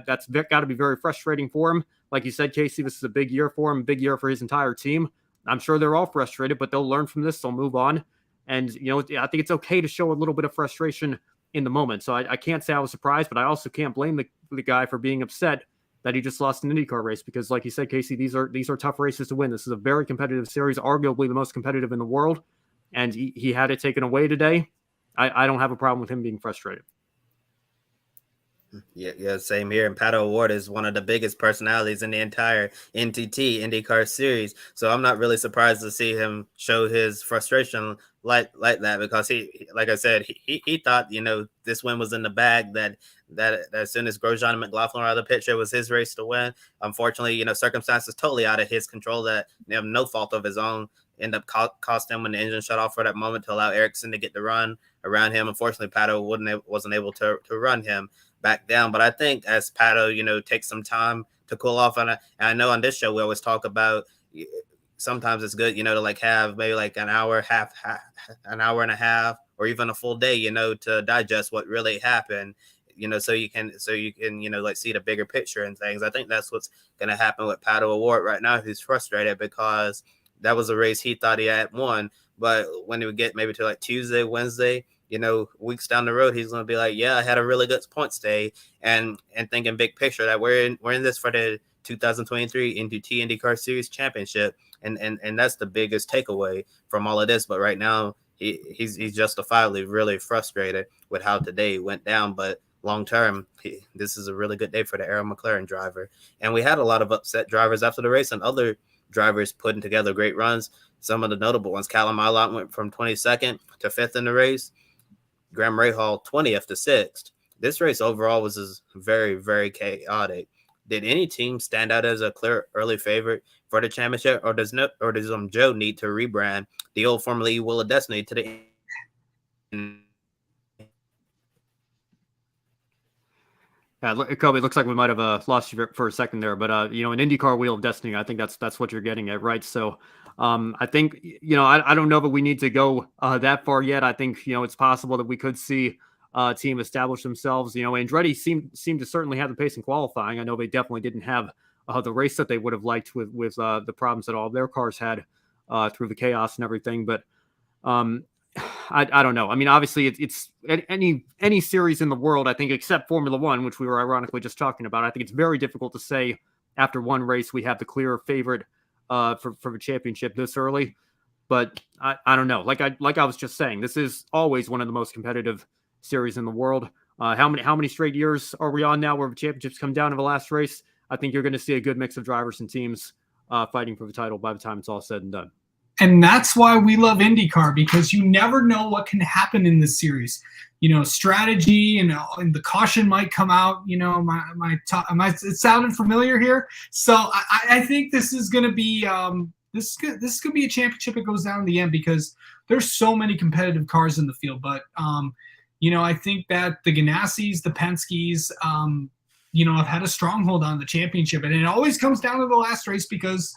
that's got to be very frustrating for him. Like you said, Casey, this is a big year for him, big year for his entire team. I'm sure they're all frustrated, but they'll learn from this. They'll move on. And, I think it's okay to show a little bit of frustration in the moment. So I can't say I was surprised, but I also can't blame the guy for being upset that he just lost an IndyCar race, because like you said, Casey, these are tough races to win. This is a very competitive series, arguably the most competitive in the world. And he had it taken away today. I don't have a problem with him being frustrated. Yeah, same here. And Pato O'Ward is one of the biggest personalities in the entire NTT IndyCar Series. So I'm not really surprised to see him show his frustration like that, because like I said, he thought, this win was in the bag, that as soon as Grosjean and McLaughlin were out of the picture, it was his race to win. Unfortunately, circumstances totally out of his control that no fault of his own end up cost him when the engine shut off for that moment to allow Ericsson to get the run around him. Unfortunately, Pato wasn't able to run him back down. But I think as Pato, takes some time to cool off, and I know on this show we always talk about sometimes it's good, to like have maybe like an hour and a half, or even a full day, to digest what really happened, so you can like see the bigger picture and things. I think that's what's going to happen with Pato O'Ward right now. He's frustrated because that was a race he thought he had won, but when he would get maybe to like Tuesday, Wednesday, weeks down the road, he's going to be like, yeah, I had a really good points day, and thinking big picture that we're in this for the 2023 NTT IndyCar Series Championship, and that's the biggest takeaway from all of this. But right now, he's justifiably really frustrated with how today went down. But long term, this is a really good day for the Arrow McLaren driver. And we had a lot of upset drivers after the race, and other drivers putting together great runs. Some of the notable ones: Callum Ilott went from 22nd to 5th in the race. Graham Rahal 20th to 6th. This race overall was very, very chaotic. Did any team stand out as a clear early favorite for the championship, or does Joe need to rebrand the old Formula E Wheel of Destiny to the? Yeah, Kobe, it looks like we might have lost you for a second there, but an IndyCar Wheel of Destiny, I think that's what you're getting at, right? So, I think I don't know that we need to go that far yet. I think it's possible that we could see a team establish themselves. Andretti seemed to certainly have the pace in qualifying. I know they definitely didn't have the race that they would have liked with the problems that all of their cars had through the chaos and everything, but. I don't know. I mean, obviously, it's any series in the world, I think, except Formula One, which we were ironically just talking about. I think it's very difficult to say after one race we have the clear favorite for the championship this early. But I don't know. Like I was just saying, this is always one of the most competitive series in the world. How many straight years are we on now where the championships come down to the last race? I think you're going to see a good mix of drivers and teams fighting for the title by the time it's all said and done. And that's why we love IndyCar, because you never know what can happen in this series. Strategy and the caution might come out. It sounded familiar here. So I think this is going to be this could be a championship that goes down in the end, because there's so many competitive cars in the field. But I think that the Ganassi's, the Penske's, have had a stronghold on the championship, and it always comes down to the last race because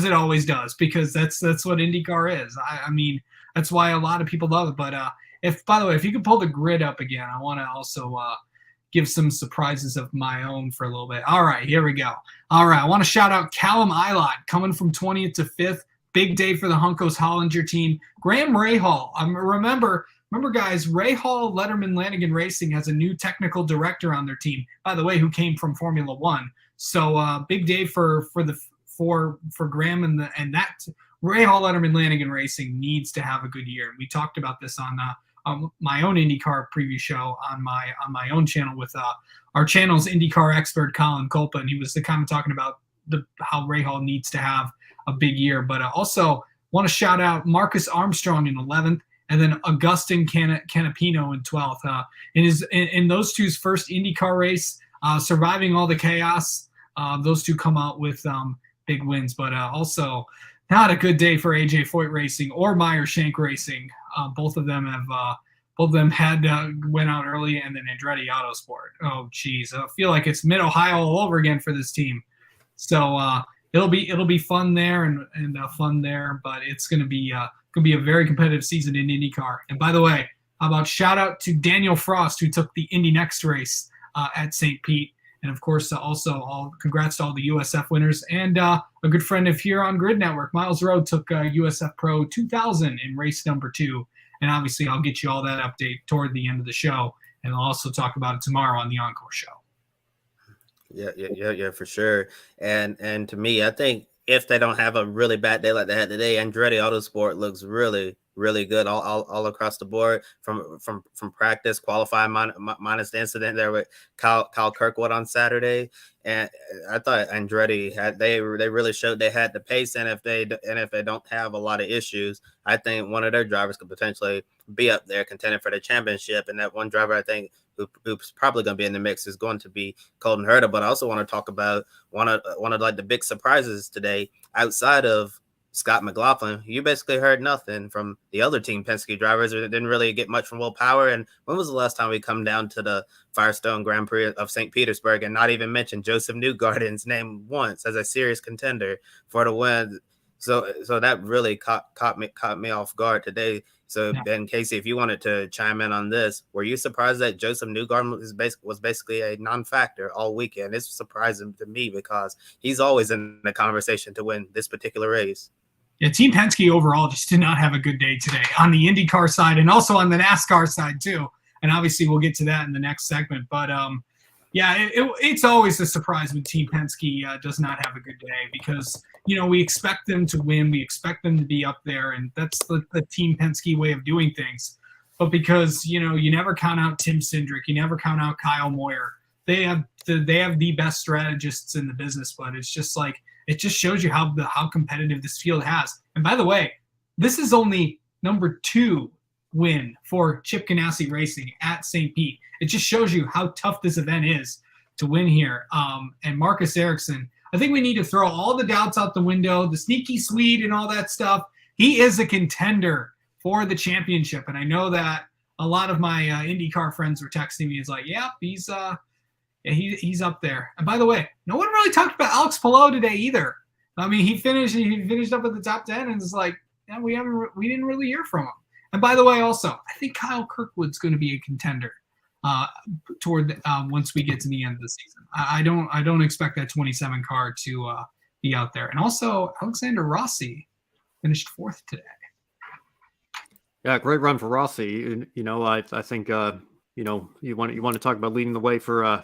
it always does, because that's what IndyCar is. I mean, that's why a lot of people love it. But by the way, if you could pull the grid up again, I want to also give some surprises of my own for a little bit. All right, here we go. All right, I want to shout out Callum Ilott coming from 20th to 5th. Big day for the Juncos Hollinger team. Graham Rahal. Remember, guys, Rahal Letterman Lanigan Racing has a new technical director on their team, by the way, who came from Formula One. So big day for Graham and that Rahal Letterman Lanigan Racing needs to have a good year. We talked about this on my own IndyCar preview show on my own channel with our channel's IndyCar expert Colin Culpa, and he was kind of talking about how Rahal needs to have a big year. But also want to shout out Marcus Armstrong in 11th, and then Augustin Canapino in 12th. In those two's first IndyCar race, surviving all the chaos, those two come out with big wins. But also not a good day for AJ Foyt Racing or Meyer Shank Racing. Both of them had went out early, and then Andretti Autosport. Oh, geez, I feel like it's Mid Ohio all over again for this team. So it'll be fun there and fun there, but it's gonna be a very competitive season in IndyCar. And by the way, how about shout out to Daniel Frost, who took the Indy Next race at St. Pete. And of course, also congrats to all the USF winners. And a good friend of here on Grid Network, Miles Rowe, took USF Pro 2000 in race number 2. And obviously, I'll get you all that update toward the end of the show. And I'll also talk about it tomorrow on the Encore show. Yeah, for sure. And to me, I think if they don't have a really bad day like they had today, Andretti Autosport looks really, really good all across the board from practice, qualifying minus the incident there with Kyle Kirkwood on Saturday. And I thought Andretti they really showed they had the pace, and if they don't have a lot of issues, I think one of their drivers could potentially be up there contending for the championship. And that one driver I think who's probably going to be in the mix is going to be Colton Herta. But I also want to talk about one of like the big surprises today outside of Scott McLaughlin. You basically heard nothing from the other Team Penske drivers. It didn't really get much from Will Power. And when was the last time we come down to the Firestone Grand Prix of St. Petersburg and not even mention Joseph Newgarden's name once as a serious contender for the win? So that really caught me off guard today. So Ben, Casey, if you wanted to chime in on this, were you surprised that Joseph Newgarden was basically a non-factor all weekend? It's surprising to me because he's always in the conversation to win this particular race. Yeah, Team Penske overall just did not have a good day today on the IndyCar side and also on the NASCAR side too. And obviously we'll get to that in the next segment. But it's always a surprise when Team Penske does not have a good day because, we expect them to win. We expect them to be up there. And that's the Team Penske way of doing things. But because, you never count out Tim Cindric. You never count out Kyle Moyer. They have the best strategists in the business. But it's just like, it just shows you how competitive this field has. And by the way, this is only number 2 win for Chip Ganassi Racing at St. Pete. It just shows you how tough this event is to win here. And Marcus Ericsson, I think we need to throw all the doubts out the window, the sneaky Swede and all that stuff. He is a contender for the championship. And I know that a lot of my IndyCar friends were texting me. It's like, yeah, he's up there. And by the way, no one really talked about Alex Palou today either. I mean, he finished up at the top 10, and it's like, yeah, we didn't really hear from him. And by the way, also, I think Kyle Kirkwood's going to be a contender toward once we get to the end of the season. I don't expect that 27 car to be out there. And also, Alexander Rossi finished 4th today. Yeah, great run for Rossi. I think you want to talk about leading the way for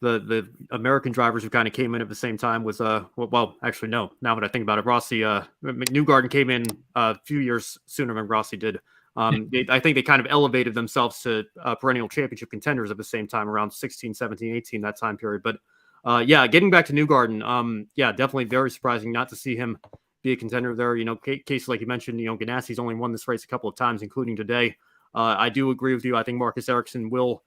the American drivers who kind of came in at the same time was well, actually no. Now that I think about it, Rossi Newgarden came in a few years sooner than Rossi did. I think they kind of elevated themselves to perennial championship contenders at the same time, around 16, 17, 18, that time period. But getting back to Newgarden, definitely very surprising not to see him be a contender there. Case like you mentioned, Ganassi's only won this race a couple of times, including today. I do agree with you. I think Marcus Ericsson will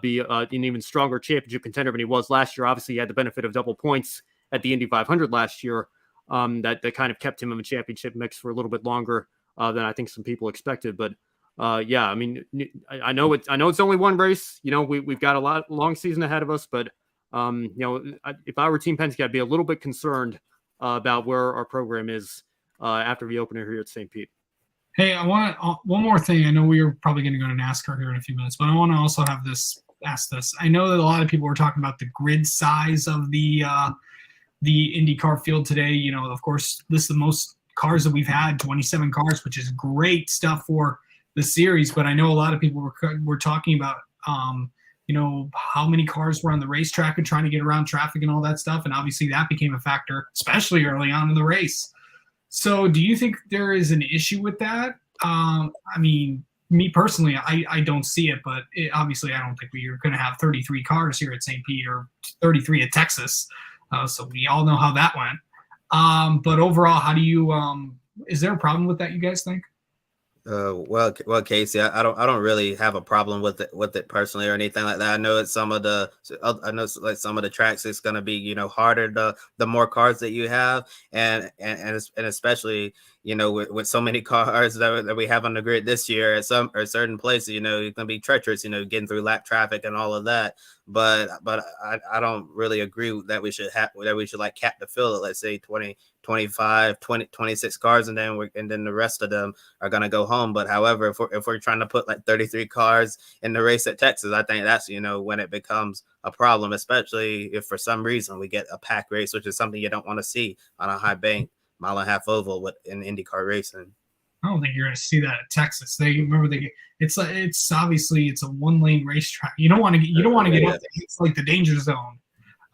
be an even stronger championship contender than he was last year. Obviously, he had the benefit of double points at the Indy 500 last year. That kind of kept him in the championship mix for a little bit longer than I think some people expected. But I mean, I know it's only one race. We've got a long season ahead of us. But if I were Team Penske, I'd be a little bit concerned about where our program is after the opener here at St. Pete. Hey, I want one more thing. I know we are probably going to go to NASCAR here in a few minutes, but I want to also ask this. I know that a lot of people were talking about the grid size of the IndyCar field today. Of course, this is the most cars that we've had, 27 cars, which is great stuff for the series. But I know a lot of people were talking about, how many cars were on the racetrack and trying to get around traffic and all that stuff. And obviously that became a factor, especially early on in the race. So do you think there is an issue with that? I mean, me personally, I don't see it, but obviously I don't think we're going to have 33 cars here at St. Pete or 33 at Texas. So we all know how that went. But overall, how do you is there a problem with that, you guys think? Well, Casey, I don't really have a problem with it personally or anything like that. I know some of the tracks it's going to be harder the more cars that you have, and especially with so many cars that we have on the grid this year at certain places, it's going to be treacherous, getting through lap traffic and all of that. But I don't really agree that we should like cap the field at, let's say 20, 25, 20, 26 cars, and then the rest of them are going to go home. But however, if we're trying to put like 33 cars in the race at Texas, I think that's, when it becomes a problem, especially if for some reason we get a pack race, which is something you don't want to see on a high bank, mile-and-a-half oval in IndyCar racing. I don't think you're going to see that at Texas. It's obviously it's a 1-lane racetrack. You don't want to get up there. It's like the danger zone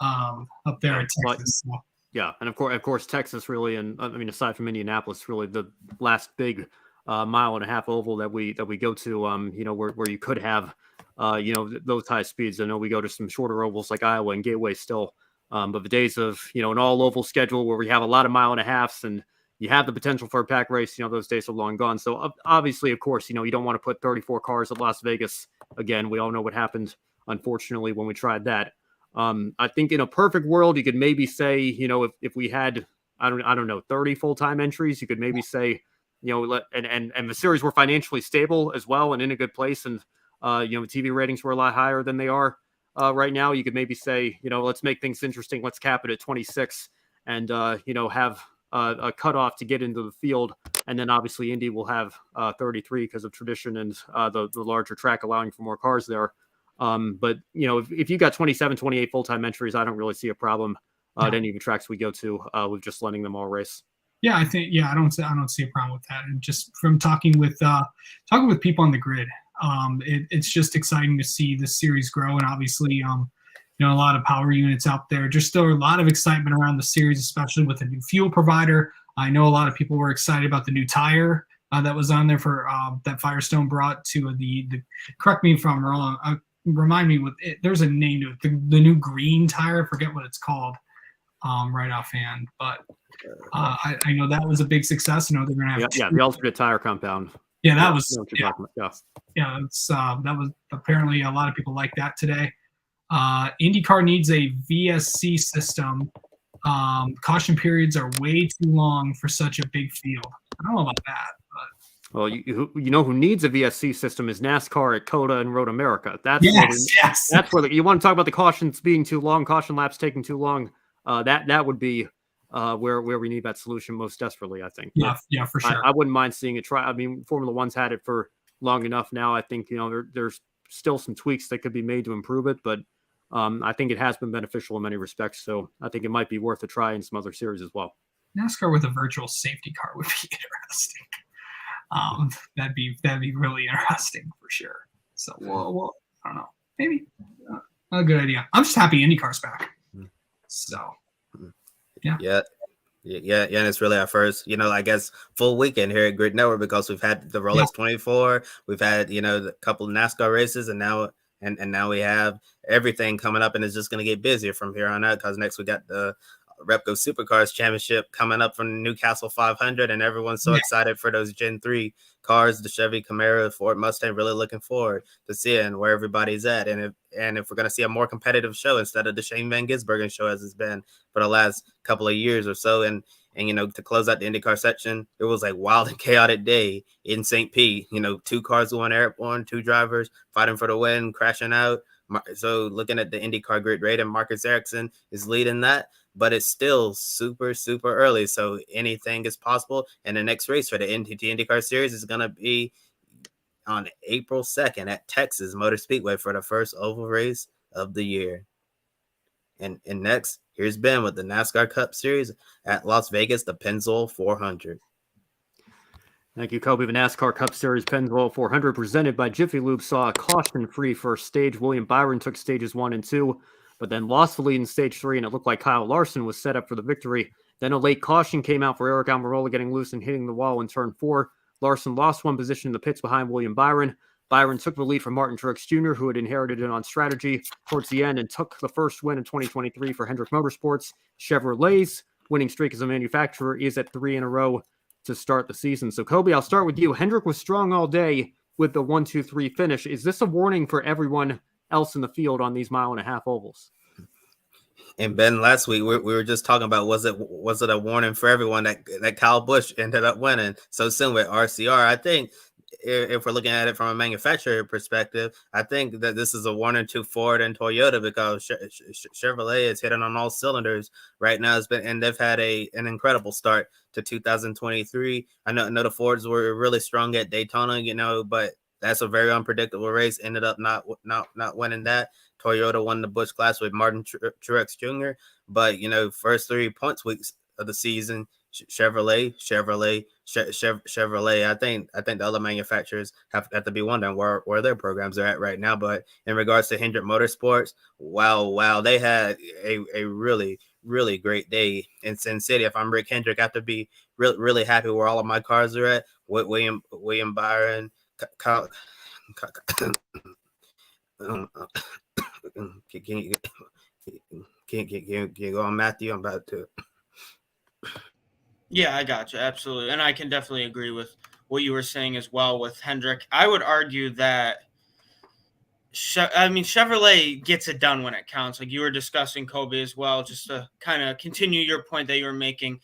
up there at Texas. But, yeah, and of course Texas really, and I mean aside from Indianapolis, really the last big mile-and-a-half oval that we go to, where you could have, those high speeds. I know we go to some shorter ovals like Iowa and Gateway still. But the days of, an all oval schedule where we have a lot of mile-and-a-halves and you have the potential for a pack race, those days are long gone. So obviously, of course, you don't want to put 34 cars at Las Vegas. Again, we all know what happened, unfortunately, when we tried that. I think in a perfect world, you could maybe say, if we had, I don't know, 30 full-time entries, you could maybe say, and the series were financially stable as well and in a good place. And, TV ratings were a lot higher than they are right now. You could maybe say, let's make things interesting. Let's cap it at 26 and, have a cutoff to get into the field. And then obviously Indy will have 33 because of tradition and the larger track allowing for more cars there. But, if you got 27, 28 full-time entries, I don't really see a problem at any of the tracks we go to with just letting them all race. Yeah, I think, I don't see a problem with that. And just from talking with people on the grid, it's just exciting to see this series grow. And obviously, a lot of power units out there. Just still a lot of excitement around the series, especially with a new fuel provider. I know a lot of people were excited about the new tire that was on there for that Firestone brought to the correct me if I'm wrong. Remind me there's a name to it. The new green tire. I forget what it's called right offhand, but I know that was a big success. I know they're going to have the alternate tire compound. Yeah, that was that was apparently a lot of people like that today. IndyCar needs a VSC system. Caution periods are way too long for such a big field. I don't know about that, but well, who needs a VSC system is NASCAR at COTA and Road America. That's yes. where you want to talk about the cautions being too long, caution laps taking too long. That would be where we need that solution most desperately, I think. Yeah, for sure. I wouldn't mind seeing it try. I mean, Formula One's had it for long enough now. I think, there's still some tweaks that could be made to improve it, but I think it has been beneficial in many respects. So I think it might be worth a try in some other series as well. NASCAR with a virtual safety car would be interesting. That'd be really interesting for sure. So, well, I don't know. Maybe a good idea. I'm just happy IndyCar's back. So, yeah. And it's really our first, I guess, full weekend here at Grid Network because we've had the Rolex 24, we've had, a couple of NASCAR races, and now we have everything coming up, and it's just going to get busier from here on out because next we got the Repco Supercars Championship coming up from the Newcastle 500, and everyone's so excited for those Gen 3 cars, the Chevy Camaro, Ford Mustang, really looking forward to seeing where everybody's at. And if we're going to see a more competitive show instead of the Shane Van Gisbergen show as it's been for the last couple of years or so. And to close out the IndyCar section, it was like wild and chaotic day in St. Pete. 2 cars going airborne, 2 drivers fighting for the win, crashing out. So looking at the IndyCar grid rating, Marcus Ericsson is leading that, but it's still super, super early. So anything is possible. And the next race for the NTT IndyCar Series is going to be on April 2nd at Texas Motor Speedway for the first oval race of the year. And next, here's Ben with the NASCAR Cup Series at Las Vegas, the Pennzoil 400. Thank you, Kobe. The NASCAR Cup Series Pennzoil 400 presented by Jiffy Lube saw a caution-free first stage. William Byron took stages 1 and 2, but then lost the lead in stage 3, and it looked like Kyle Larson was set up for the victory. Then a late caution came out for Eric Almirola getting loose and hitting the wall in turn 4. Larson lost 1 position in the pits behind William Byron. Byron took the lead from Martin Truex Jr., who had inherited it on strategy towards the end and took the first win in 2023 for Hendrick Motorsports. Chevrolet's winning streak as a manufacturer is at 3 in a row to start the season. So, Kobe, I'll start with you. Hendrick was strong all day with the 1-2-3 finish. Is this a warning for everyone else in the field on these mile-and-a-half ovals? And Ben, last week we were just talking about was it a warning for everyone that Kyle Busch ended up winning so soon with RCR? I think if we're looking at it from a manufacturer perspective, I think that this is a warning to Ford and Toyota because Chevrolet is hitting on all cylinders right now. And they've had an incredible start to 2023. I know the Fords were really strong at Daytona, but that's a very unpredictable race. Ended up not winning that. Toyota won the Busch Clash with Martin Truex Jr. But first 3 points weeks of the season, Chevrolet. I think the other manufacturers have to be wondering where their programs are at right now. But in regards to Hendrick Motorsports, wow, they had a really, really great day in Sin City. If I'm Rick Hendrick, I have to be really happy where all of my cars are at. William Byron, Kyle, can you go on, Matthew? I'm about to. Yeah, I got you. Absolutely. And I can definitely agree with what you were saying as well with Hendrick. I would argue that Chevrolet gets it done when it counts. Like you were discussing, Kobe, as well, just to kind of continue your point that you were making.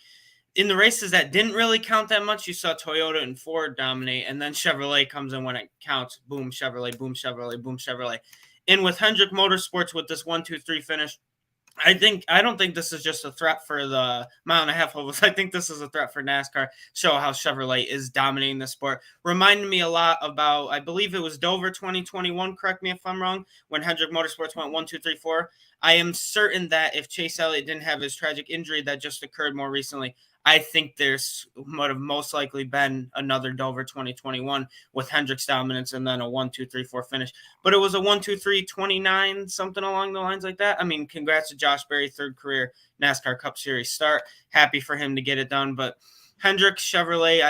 In the races that didn't really count that much, you saw Toyota and Ford dominate, and then Chevrolet comes in when it counts. Boom, Chevrolet, boom, Chevrolet, boom, Chevrolet. And with Hendrick Motorsports, with this 1-2-3 finish, I don't think this is just a threat for the mile and a half ovals. I think this is a threat for NASCAR. Show how Chevrolet is dominating the sport. Reminded me a lot about, I believe it was Dover 2021. Correct me if I'm wrong. When Hendrick Motorsports went 1, 2, 3, 4. I am certain that if Chase Elliott didn't have his tragic injury that just occurred more recently, I think there's would have most likely been another Dover 2021 with Hendrick's dominance and then a 1, 2, 3, 4 finish. But it was a 1, 2, 3, 29, something along the lines like that. I mean, congrats to Josh Berry, third career NASCAR Cup Series start. Happy for him to get it done. But Hendrick, Chevrolet,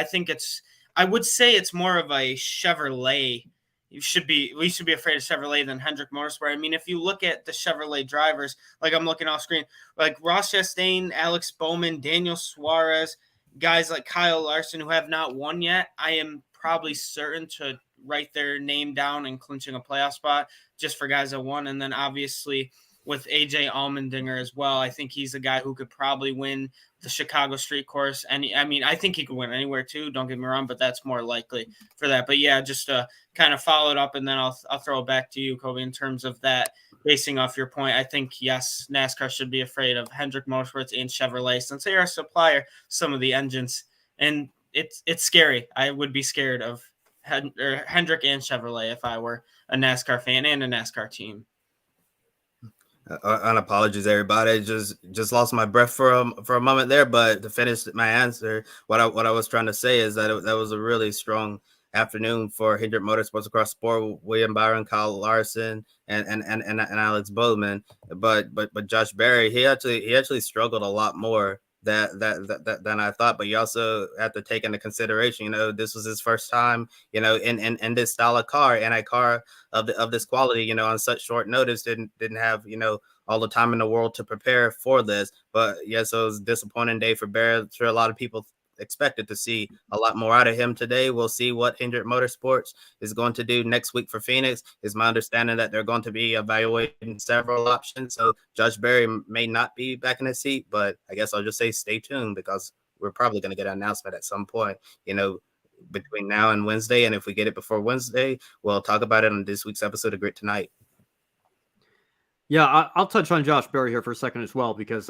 I would say it's more of a Chevrolet. We should be afraid of Chevrolet than Hendrick Motorsport. I mean, if you look at the Chevrolet drivers, like I'm looking off screen, like Ross Chastain, Alex Bowman, Daniel Suarez, guys like Kyle Larson who have not won yet, I am probably certain to write their name down and clinching a playoff spot just for guys that won. And then obviously with AJ Allmendinger as well, I think he's a guy who could probably win the Chicago Street Course. And I mean, I think he could win anywhere too. Don't get me wrong, but that's more likely for that. But yeah, just to kind of follow it up, and then I'll throw it back to you, Kobe, in terms of that. Basing off your point, I think yes, NASCAR should be afraid of Hendrick Motorsports and Chevrolet since they are a supplier some of the engines, and it's scary. I would be scared of Hendrick and Chevrolet if I were a NASCAR fan and a NASCAR team. Apologies, everybody. Just lost my breath for a moment there, but to finish my answer, what I was trying to say is that that was a really strong afternoon for Hendrick Motorsports across the board. William Byron, Kyle Larson, and Alex Bowman, but Josh Berry, he actually struggled a lot more than I thought. But you also have to take into consideration, this was his first time, in this style of car, and a car of this quality, on such short notice, didn't have, all the time in the world to prepare for this. But yes, it was a disappointing day for Barrett. I'm sure a lot of people expected to see a lot more out of him today. We'll see what Hendrick Motorsports is going to do next week for Phoenix. It's my understanding that they're going to be evaluating several options. So Josh Berry may not be back in his seat, but I guess I'll just say stay tuned, because we're probably going to get an announcement at some point, between now and Wednesday. And if we get it before Wednesday, we'll talk about it on this week's episode of Grit Tonight. Yeah, I'll touch on Josh Berry here for a second as well, because,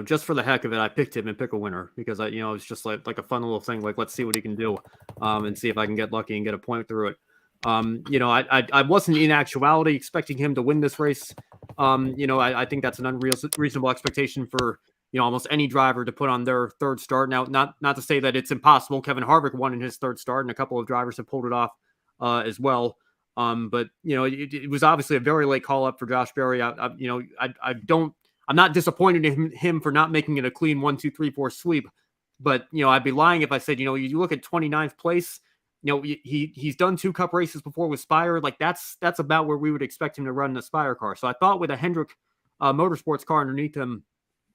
just for the heck of it, I picked him in Pick a Winner because, it's just like a fun little thing. Like, let's see what he can do and see if I can get lucky and get a point through it. I wasn't in actuality expecting him to win this race. I think that's an unreasonable expectation for, almost any driver to put on their third start. Now, not to say that it's impossible. Kevin Harvick won in his third start, and a couple of drivers have pulled it off as well. But it was obviously a very late call up for Josh Berry. I'm not disappointed in him for not making it a clean 1, 2, 3, 4 sweep. But I'd be lying if I said you look at 29th place. He's done 2 Cup races before with Spire. Like that's about where we would expect him to run the Spire car. So I thought with a Hendrick Motorsports car underneath him,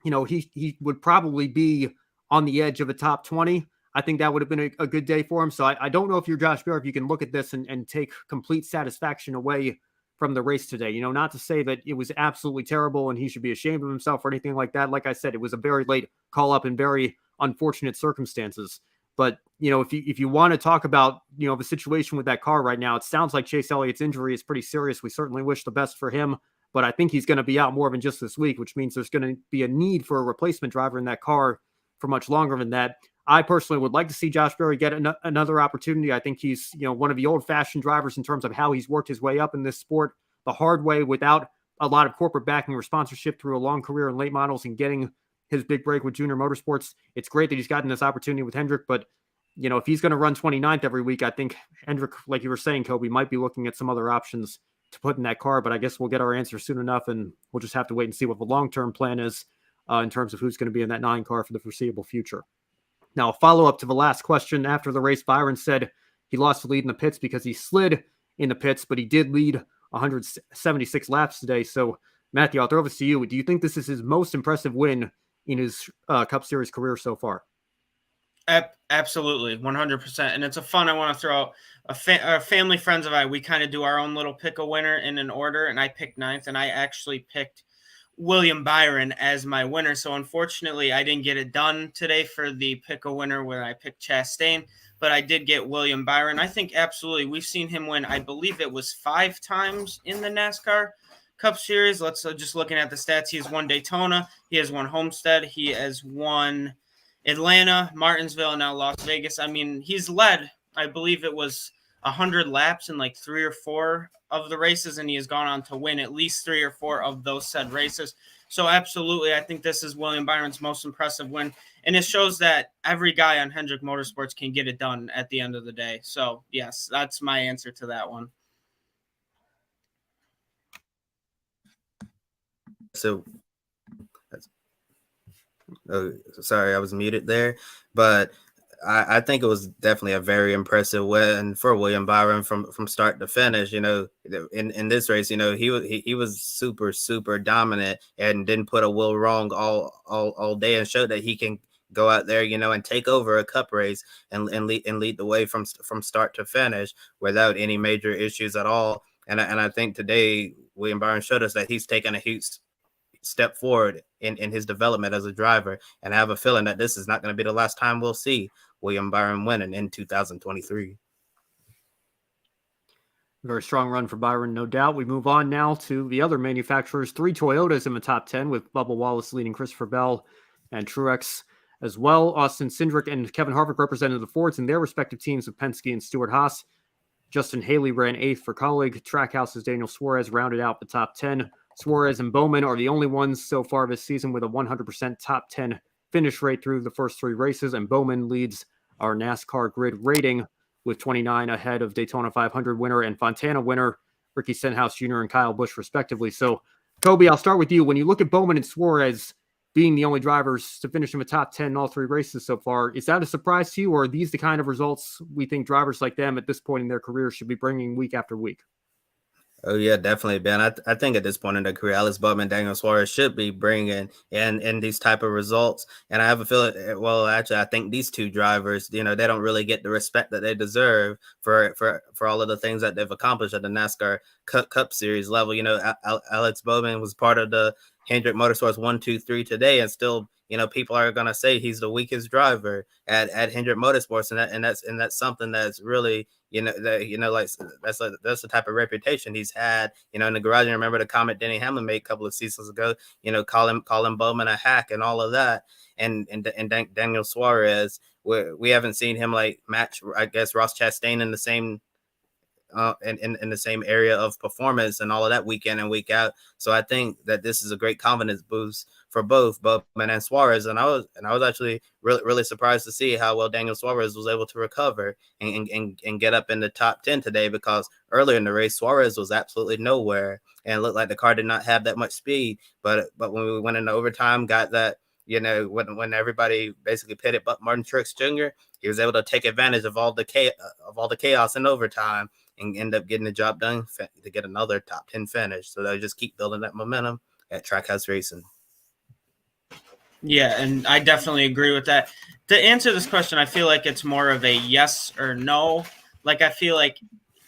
he would probably be on the edge of a top 20. I think that would have been a good day for him. So I don't know if you're Josh Berry, if you can look at this and take complete satisfaction away from the race today. Not to say that it was absolutely terrible and he should be ashamed of himself or anything like that. Like I said, it was a very late call up in very unfortunate circumstances. But, if you want to talk about, the situation with that car right now, it sounds like Chase Elliott's injury is pretty serious. We certainly wish the best for him, but I think he's going to be out more than just this week, which means there's going to be a need for a replacement driver in that car for much longer than that. I personally would like to see Josh Berry get another opportunity. I think he's, one of the old-fashioned drivers in terms of how he's worked his way up in this sport the hard way without a lot of corporate backing or sponsorship through a long career in late models and getting his big break with Junior Motorsports. It's great that he's gotten this opportunity with Hendrick, but if he's going to run 29th every week, I think Hendrick, like you were saying, Kobe, might be looking at some other options to put in that car. But I guess we'll get our answer soon enough, and we'll just have to wait and see what the long-term plan is in terms of who's going to be in that 9 car for the foreseeable future. Now, a follow-up to the last question after the race, Byron said he lost the lead in the pits because he slid in the pits, but he did lead 176 laps today. So, Matthew, I'll throw this to you. Do you think this is his most impressive win in his Cup Series career so far? Absolutely, 100%. And it's a fun. I want to throw out a family friends of mine. We kind of do our own little pick a winner in an order, and I picked ninth, and I actually picked William Byron as my winner. So unfortunately, I didn't get it done today for the pick a winner when I picked Chastain, but I did get William Byron. I think absolutely we've seen him win. I believe it was 5 times in the NASCAR Cup Series. Let's just looking at the stats. He has won Daytona. He has won Homestead. He has won Atlanta, Martinsville, and now Las Vegas. I mean, he's led, I believe it was 100 laps in like 3 or 4 of the races, and he has gone on to win at least 3 or 4 of those said races. So absolutely, I think this is William Byron's most impressive win, and it shows that every guy on Hendrick Motorsports can get it done at the end of the day. So yes, that's my answer to that one. So, sorry, I was muted there, but I think it was definitely a very impressive win for William Byron from start to finish. You know, in this race, you know, he was super dominant and didn't put a wheel wrong all day, and showed that he can go out there, you know, and take over a cup race and lead the way from start to finish without any major issues at all. And I think today William Byron showed us that he's taken a huge step forward in his development as a driver, and I have a feeling that this is not going to be the last time we'll see William Byron winning in 2023. Very strong run for Byron, no doubt. We move on now to the other manufacturers. 3 Toyotas in the top 10, with Bubba Wallace leading Christopher Bell and Truex as well. Austin Cindric and Kevin Harvick represented the Fords in their respective teams with Penske and Stewart Haas. Justin Haley ran 8th for Colleague. Trackhouse's Daniel Suarez rounded out the top 10. Suarez and Bowman are the only ones so far this season with a 100% top 10 finish rate through the first 3 races, and Bowman leads our NASCAR grid rating with 29 ahead of Daytona 500 winner and Fontana winner Ricky Stenhouse Jr. and Kyle Busch, respectively. So, Kobe, I'll start with you. When you look at Bowman and Suarez being the only drivers to finish in the top 10 in all 3 races so far, is that a surprise to you, or are these the kind of results we think drivers like them at this point in their career should be bringing week after week? Oh, yeah, definitely, Ben. I think at this point in their career, Alex Bowman and Daniel Suarez should be bringing in these type of results. And I have a feeling, well, actually, I think these 2 drivers, you know, they don't really get the respect that they deserve for all of the things that they've accomplished at the NASCAR Cup Series level. You know, Alex Bowman was part of the Hendrick Motorsports 1, 2, 3 today, and still, you know, people are going to say he's the weakest driver at Hendrick Motorsports, and that's something that's really, like that's the type of reputation he's had, you know, in the garage. And remember the comment Denny Hamlin made a couple of seasons ago, you know, calling Bowman a hack and all of that. And Daniel Suarez, we haven't seen him like match, I guess, Ross Chastain in the same in the same area of performance and all of that week in and week out. So I think that this is a great confidence boost for both Bowman and Suarez. And I was actually really surprised to see how well Daniel Suarez was able to recover and get up in the top 10 today, because earlier in the race, Suarez was absolutely nowhere and it looked like the car did not have that much speed. But when we went into overtime, got that, you know, when everybody basically pitted but Martin Truex Jr., he was able to take advantage of all the chaos in overtime and end up getting the job done to get another top 10 finish. So they'll just keep building that momentum at Trackhouse Racing. Yeah, and I definitely agree with that. To answer this question, I feel like it's more of a yes or no. Like, I feel like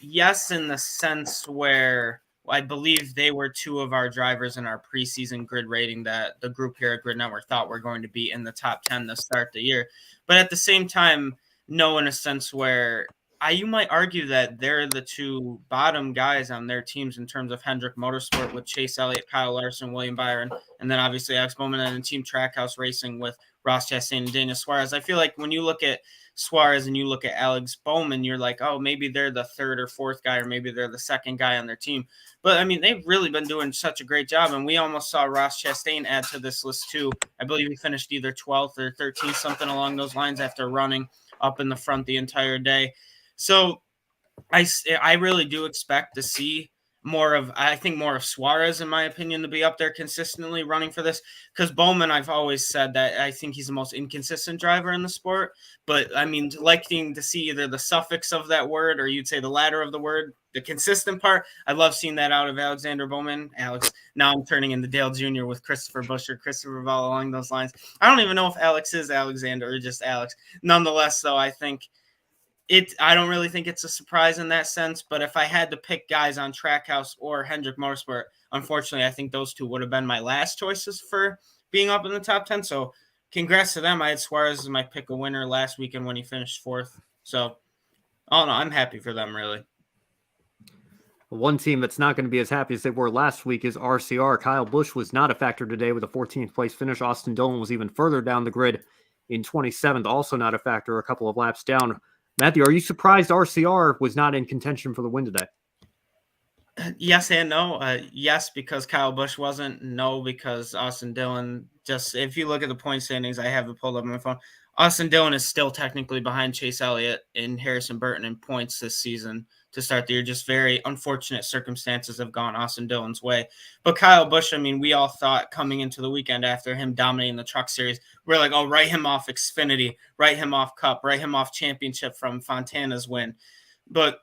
yes in the sense where I believe they were 2 of our drivers in our preseason grid rating that the group here at Grid Network thought were going to be in the top 10 to start the year. But at the same time, no, in a sense where you might argue that they're the 2 bottom guys on their teams in terms of Hendrick Motorsport with Chase Elliott, Kyle Larson, William Byron, and then obviously Alex Bowman, and Team Trackhouse Racing with Ross Chastain and Daniel Suarez. I feel like when you look at Suarez and you look at Alex Bowman, you're like, oh, maybe they're the 3rd or 4th guy, or maybe they're the 2nd guy on their team. But, I mean, they've really been doing such a great job, and we almost saw Ross Chastain add to this list too. I believe he finished either 12th or 13th, something along those lines, after running up in the front the entire day. So I really do expect to see I think more of Suarez, in my opinion, to be up there consistently running for this. Because Bowman, I've always said that I think he's the most inconsistent driver in the sport. But I mean, liking to see either the suffix of that word, or you'd say the latter of the word, the consistent part. I love seeing that out of Alexander Bowman. Alex, now I'm turning into Dale Jr. with Christopher Busch or Christopher Ball along those lines. I don't even know if Alex is Alexander or just Alex. Nonetheless, though, I don't really think it's a surprise in that sense, but if I had to pick guys on Trackhouse or Hendrick Motorsport, unfortunately, I think those two would have been my last choices for being up in the top 10. So congrats to them. I had Suarez as my pick a winner last weekend when he finished 4th. So, oh no, I'm happy for them, really. One team that's not going to be as happy as they were last week is RCR. Kyle Busch was not a factor today with a 14th place finish. Austin Dillon was even further down the grid in 27th, also not a factor, a couple of laps down. Matthew, are you surprised RCR was not in contention for the win today? Yes and no. Yes, because Kyle Busch wasn't. No, because Austin Dillon. Just if you look at the point standings, I have it pulled up on my phone. Austin Dillon is still technically behind Chase Elliott and Harrison Burton in points this season to start the year. Just very unfortunate circumstances have gone Austin Dillon's way. But Kyle Busch, I mean, we all thought coming into the weekend after him dominating the Truck Series, we're like, oh, write him off Xfinity, write him off Cup, write him off Championship from Fontana's win. But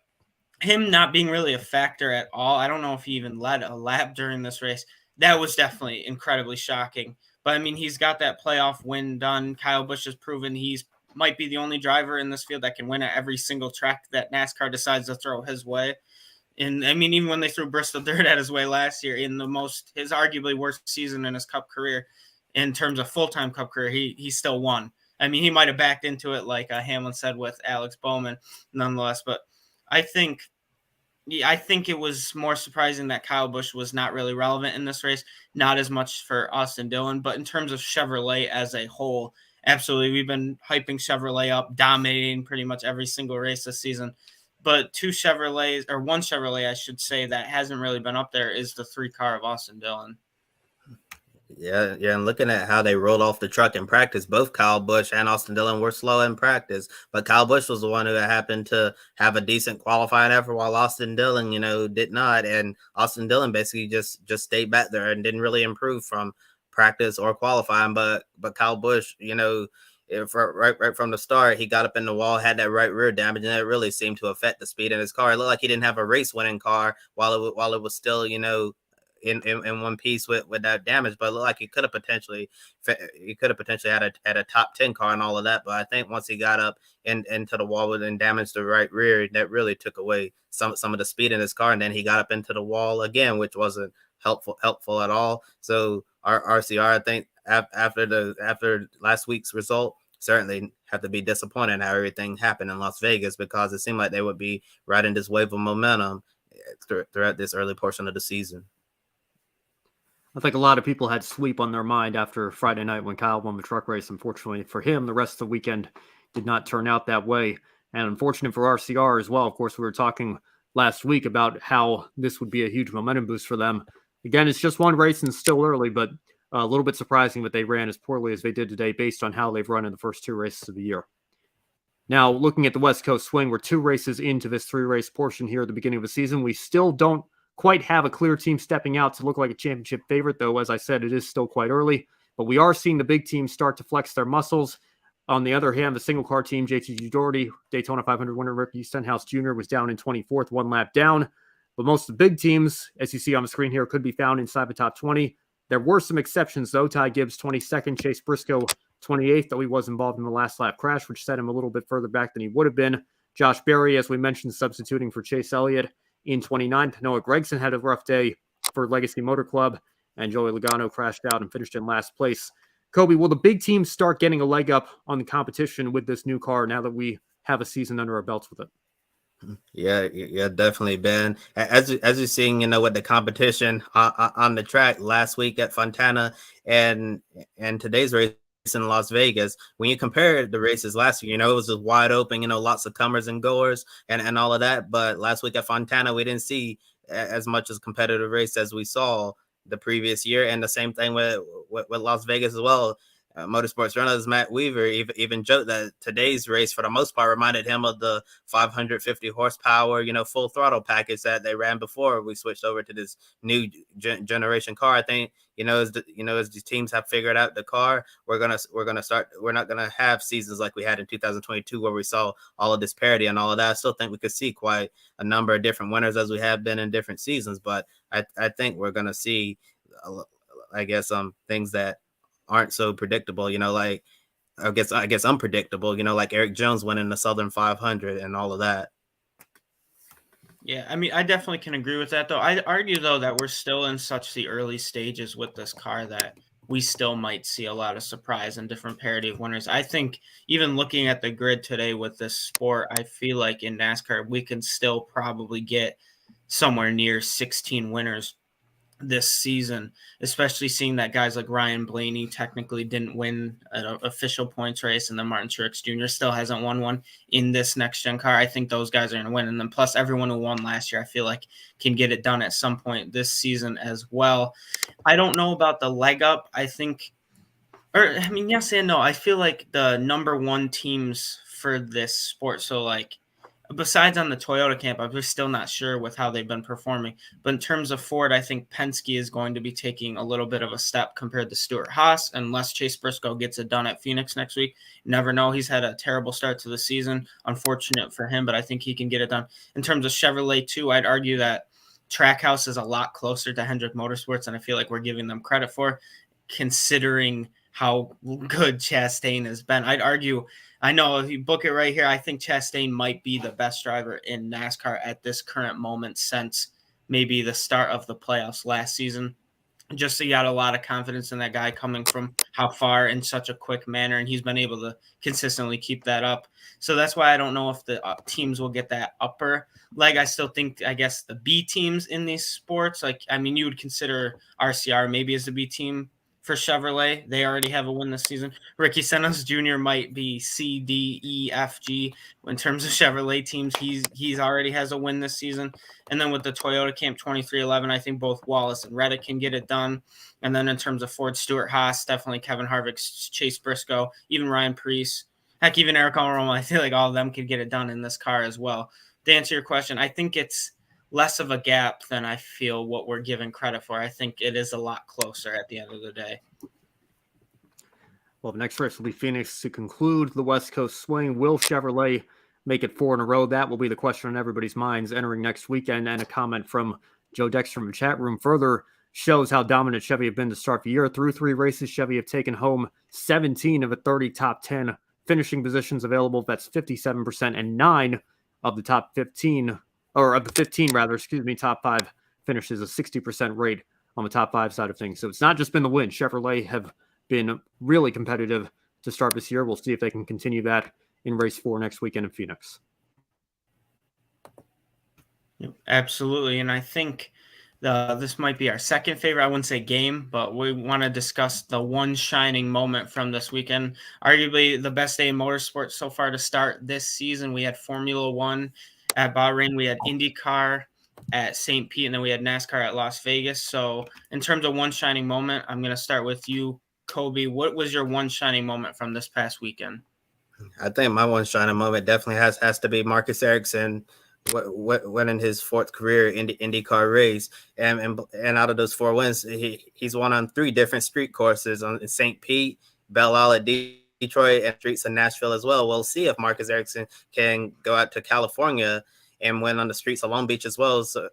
him not being really a factor at all, I don't know if he even led a lap during this race. That was definitely incredibly shocking. But, I mean, he's got that playoff win done. Kyle Busch has proven he's might be the only driver in this field that can win at every single track that NASCAR decides to throw his way. And, I mean, even when they threw Bristol Dirt at his way last year in his arguably worst season in his Cup career, in terms of full-time Cup career, he still won. I mean, he might have backed into it like Hamlin said with Alex Bowman nonetheless. But I think it was more surprising that Kyle Busch was not really relevant in this race, not as much for Austin Dillon. But in terms of Chevrolet as a whole, absolutely, we've been hyping Chevrolet up, dominating pretty much every single race this season. But one Chevrolet, I should say, that hasn't really been up there is the 3-car of Austin Dillon. Yeah, and looking at how they rolled off the truck in practice, both Kyle Busch and Austin Dillon were slow in practice, but Kyle Busch was the one who happened to have a decent qualifying effort while Austin Dillon, did not. And Austin Dillon basically just stayed back there and didn't really improve from practice or qualifying. But Kyle Busch, right from the start, he got up in the wall, had that right rear damage, and it really seemed to affect the speed in his car. It looked like he didn't have a race winning car while it was still, in one piece with that damage, but it looked like he could have potentially had a top 10 car and all of that. But I think once he got up into the wall and damaged the right rear, that really took away some of the speed in his car. And then he got up into the wall again, which wasn't helpful at all. So our RCR, I think after last week's result, certainly have to be disappointed in how everything happened in Las Vegas, because it seemed like they would be riding this wave of momentum throughout this early portion of the season. I think a lot of people had sweep on their mind after Friday night when Kyle won the truck race. Unfortunately for him, the rest of the weekend did not turn out that way. And unfortunate for RCR as well. Of course, we were talking last week about how this would be a huge momentum boost for them. Again, it's just one race and still early, but a little bit surprising that they ran as poorly as they did today based on how they've run in the first 2 races of the year. Now, looking at the West Coast swing, we're 2 races into this 3-race portion here at the beginning of the season. We still don't quite have a clear team stepping out to look like a championship favorite, though. As I said, it is still quite early, but we are seeing the big teams start to flex their muscles. On the other hand, the single car team, JTG Doherty, Daytona 500 winner Ricky Stenhouse Jr. was down in 24th, 1 lap down. But most of the big teams, as you see on the screen here, could be found inside the top 20. There were some exceptions, though. Ty Gibbs, 22nd, Chase Briscoe, 28th, though he was involved in the last lap crash, which set him a little bit further back than he would have been. Josh Berry, as we mentioned, substituting for Chase Elliott in 29th. Noah Gragson had a rough day for Legacy Motor Club, and Joey Logano crashed out and finished in last place. Kobe, will the big teams start getting a leg up on the competition with this new car now that we have a season under our belts with it? Yeah, definitely, Ben. As you're seeing, with the competition on the track last week at Fontana and today's race in Las Vegas, when you compare the races last year, it was just wide open, lots of comers and goers and all of that. But last week at Fontana, we didn't see as much as competitive race as we saw the previous year. And the same thing with Las Vegas as well. motorsports journalist Matt Weaver even joked that today's race, for the most part, reminded him of the 550 horsepower, full throttle package that they ran before we switched over to this new generation car. I think, as these teams have figured out the car, we're not gonna have seasons like we had in 2022 where we saw all of this parity and all of that. I still think we could see quite a number of different winners as we have been in different seasons, but I think we're gonna see, I guess, things that aren't so predictable, like I guess unpredictable, like Eric Jones winning the Southern 500 and all of that. Yeah, I mean, I definitely can agree with that, though. I'd argue, though, that we're still in such the early stages with this car that we still might see a lot of surprise and different parity of winners. I think even looking at the grid today with this sport, I feel like in NASCAR, we can still probably get somewhere near 16 winners this season, especially seeing that guys like Ryan Blaney technically didn't win an official points race, and then Martin Truex Jr. still hasn't won one in this next gen car. I think those guys are going to win. And then plus everyone who won last year, I feel like can get it done at some point this season as well. I don't know about the leg up. Yes and no. I feel like the number one teams for this sport, so like besides on the Toyota camp, I'm still not sure with how they've been performing. But in terms of Ford, I think Penske is going to be taking a little bit of a step compared to Stewart Haas, unless Chase Briscoe gets it done at Phoenix next week. You never know. He's had a terrible start to the season. Unfortunate for him, but I think he can get it done. In terms of Chevrolet, too, I'd argue that Trackhouse is a lot closer to Hendrick Motorsports, and I feel like we're giving them credit for, considering how good Chastain has been. I'd argue, I know if you book it right here, I think Chastain might be the best driver in NASCAR at this current moment since maybe the start of the playoffs last season. Just so you got a lot of confidence in that guy coming from how far in such a quick manner, and he's been able to consistently keep that up. So that's why I don't know if the teams will get that upper leg. I still think, I guess, the B teams in these sports, you would consider RCR maybe as the B team for Chevrolet. They already have a win this season. Ricky Stenhouse Jr. might be C, D, E, F, G. In terms of Chevrolet teams, he's already has a win this season. And then with the Toyota Camp 2311, I think both Wallace and Reddick can get it done. And then in terms of Ford, Stewart Haas, definitely Kevin Harvick, Chase Briscoe, even Ryan Preece, heck, even Eric Almirola. I feel like all of them could get it done in this car as well. To answer your question, I think it's less of a gap than I feel what we're giving credit for. I think it is a lot closer at the end of the day. Well, the next race will be Phoenix to conclude the West Coast swing. Will Chevrolet make it 4 in a row? That will be the question on everybody's minds entering next weekend. And a comment from Joe Dexter from the chat room further shows how dominant Chevy have been to start the year. Through 3 races, Chevy have taken home 17 of the 30 top 10 finishing positions available. That's 57%, and 9 of the top 15 or of the 15, top 5 finishes, a 60% rate on the top 5 side of things. So it's not just been the win. Chevrolet have been really competitive to start this year. We'll see if they can continue that in race 4 next weekend in Phoenix. Absolutely. And I think this might be our second favorite, I wouldn't say game, but we want to discuss the one shining moment from this weekend. Arguably the best day in motorsports so far to start this season. We had Formula One at Bahrain, we had IndyCar at St. Pete, and then we had NASCAR at Las Vegas. So in terms of one shining moment, I'm going to start with you, Kobe. What was your one shining moment from this past weekend? I think my one shining moment definitely has to be Marcus Ericsson winning his 4th career IndyCar race, and out of those 4 wins, he's won on 3 different street courses, on St. Pete, Belle Isle at Detroit, and streets in Nashville as well. We'll see if Marcus Ericsson can go out to California and win on the streets of Long Beach as well. So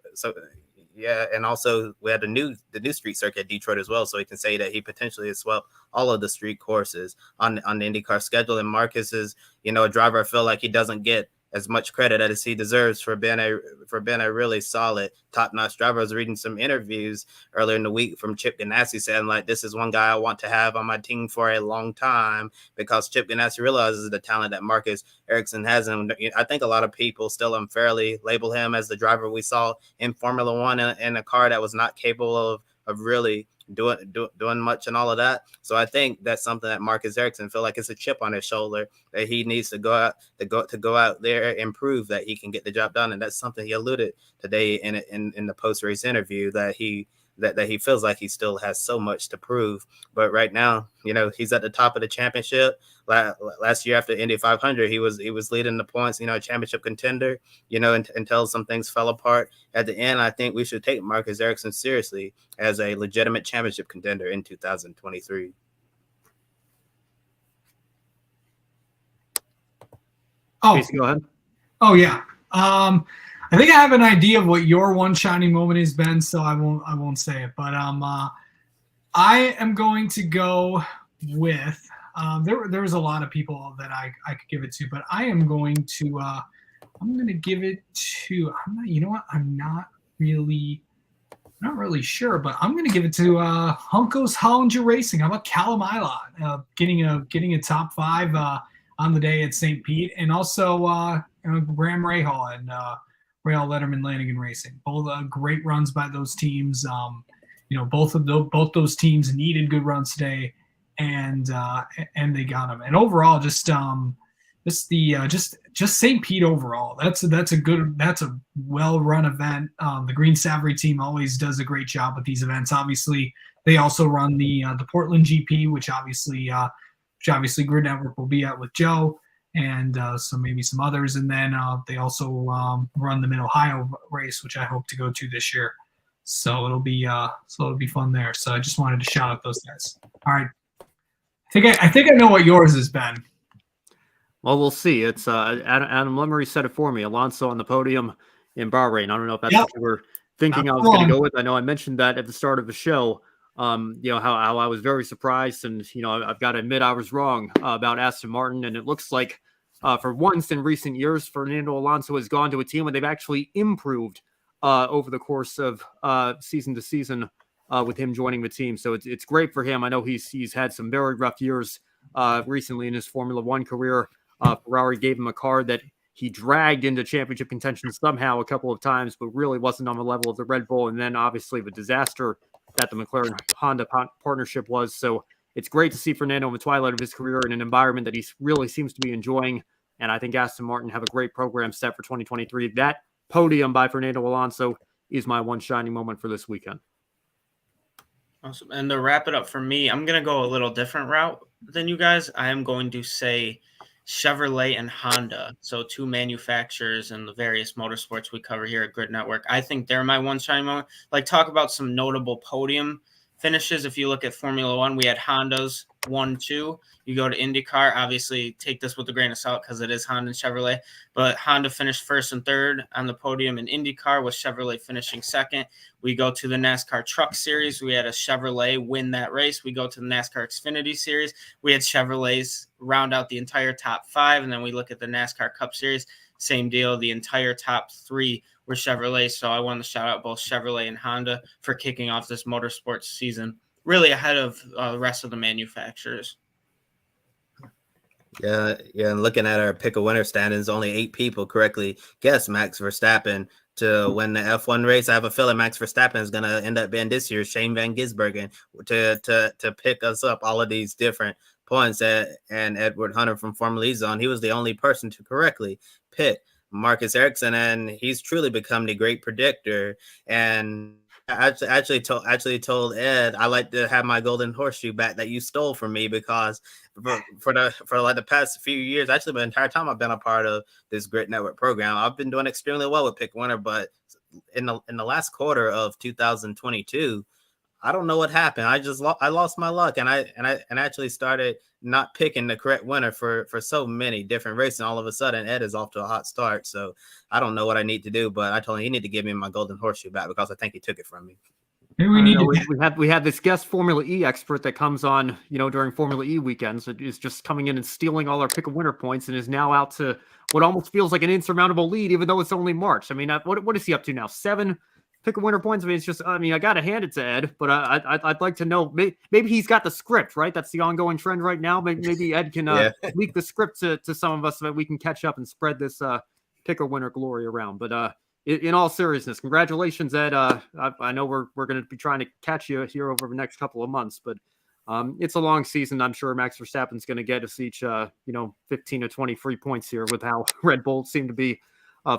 yeah, and also we had the new street circuit at Detroit as well, so he can say that he potentially has swept all of the street courses on the IndyCar schedule. And Marcus is, a driver I feel like he doesn't get as much credit as he deserves for being a really solid, top-notch driver. I was reading some interviews earlier in the week from Chip Ganassi saying, like, this is one guy I want to have on my team for a long time, because Chip Ganassi realizes the talent that Marcus Ericsson has. And I think a lot of people still unfairly label him as the driver we saw in Formula One in a car that was not capable of really doing much and all of that. So I think that's something that Marcus Ericsson feel like it's a chip on his shoulder that he needs to go out there and prove that he can get the job done. And that's something he alluded today in the post-race interview, that he that he feels like he still has so much to prove. But right now, he's at the top of the championship. Last year after Indy 500, he was leading the points, championship contender, until some things fell apart. At the end, I think we should take Marcus Ericsson seriously as a legitimate championship contender in 2023. Oh, Casey, go ahead. Oh yeah. I think I have an idea of what your one shining moment is, Ben, so I won't say it. But I am going to go with there's a lot of people that I could give it to, but I am going to give it to I'm not really sure, but I'm going to give it to Hunko's Hollinger Racing. How about Callum Ilott getting a top 5 on the day at St. Pete, and also Graham Rahal and Rahal Letterman Lanigan Racing. Both great runs by those teams. Both those teams needed good runs today, and they got them. And overall, just St. Pete overall. That's a well-run event. The Green Savory team always does a great job with these events. Obviously, they also run the Portland GP, which obviously Grid Network will be at with Joe, and so maybe some others. And then they also run the Mid-Ohio race, which I hope to go to this year. So it'll be fun there. So I just wanted to shout out those guys. All right, I think I know what yours is, Ben. Well, we'll see. It's Adam Lemery said it for me. Alonso on the podium in Bahrain. I don't know if that's what you were thinking I was going to go with. I know I mentioned that at the start of the show. How I was very surprised, and I've got to admit I was wrong about Aston Martin, and it looks like for once in recent years, Fernando Alonso has gone to a team where they've actually improved over the course of season to season with him joining the team. So it's great for him. I know he's had some very rough years recently in his Formula One career. Ferrari gave him a car that he dragged into championship contention somehow a couple of times, but really wasn't on the level of the Red Bull. And then obviously the disaster that the McLaren-Honda partnership was. So it's great to see Fernando in the twilight of his career in an environment that he really seems to be enjoying. And I think Aston Martin have a great program set for 2023. That podium by Fernando Alonso is my one shining moment for this weekend. Awesome. And to wrap it up for me, I'm going to go a little different route than you guys. I am going to say Chevrolet and Honda, so two manufacturers in the various motorsports we cover here at Grid Network. I think they're my one shining moment. Like, talk about some notable podium finishes. If you look at Formula One, we had Honda's 1-2. You go to IndyCar, obviously take this with a grain of salt because it is Honda and Chevrolet, but Honda finished first and third on the podium in IndyCar, with Chevrolet finishing second. We go to the NASCAR Truck Series. We had a Chevrolet win that race. We go to the NASCAR Xfinity Series. We had Chevrolets round out the entire top 5. And then we look at the NASCAR Cup Series. Same deal. The entire top 3 were Chevrolet. So I want to shout out both Chevrolet and Honda for kicking off this motorsports season really ahead of the rest of the manufacturers. Yeah. And looking at our pick a winner standings, only 8 people correctly guessed Max Verstappen to win the F1 race. I have a feeling Max Verstappen is going to end up being this year's Shane Van Gisbergen to pick us up all of these different points. And Edward Hunter from Formula E Zone, he was the only person to correctly pick Marcus Ericsson, and he's truly become the great predictor. And I actually told Ed I like to have my golden horseshoe back that you stole from me, because for like the past few years, actually the entire time I've been a part of this Grid Network program, I've been doing extremely well with pick winner. But in the last quarter of 2022, I don't know what happened. I lost my luck, and I actually started not picking the correct winner for so many different races. And all of a sudden, Ed is off to a hot start. So I don't know what I need to do, but I told him he need to give me my golden horseshoe back, because I think he took it from me. Maybe we have this guest Formula E expert that comes on, during Formula E weekends. It is just coming in and stealing all our pick a winner points, and is now out to what almost feels like an insurmountable lead, even though it's only March. I mean, what is he up to now? 7 pick a winner points. I mean, it's just, I got to hand it to Ed, but I'd like to know, maybe he's got the script, right? That's the ongoing trend right now. Maybe Ed can leak the script to some of us so that we can catch up and spread this pick a winner glory around. But in all seriousness, congratulations, Ed. I know we're going to be trying to catch you here over the next couple of months, but it's a long season. I'm sure Max Verstappen's going to get us each, 15 to 20 free points here with how Red Bull seem to be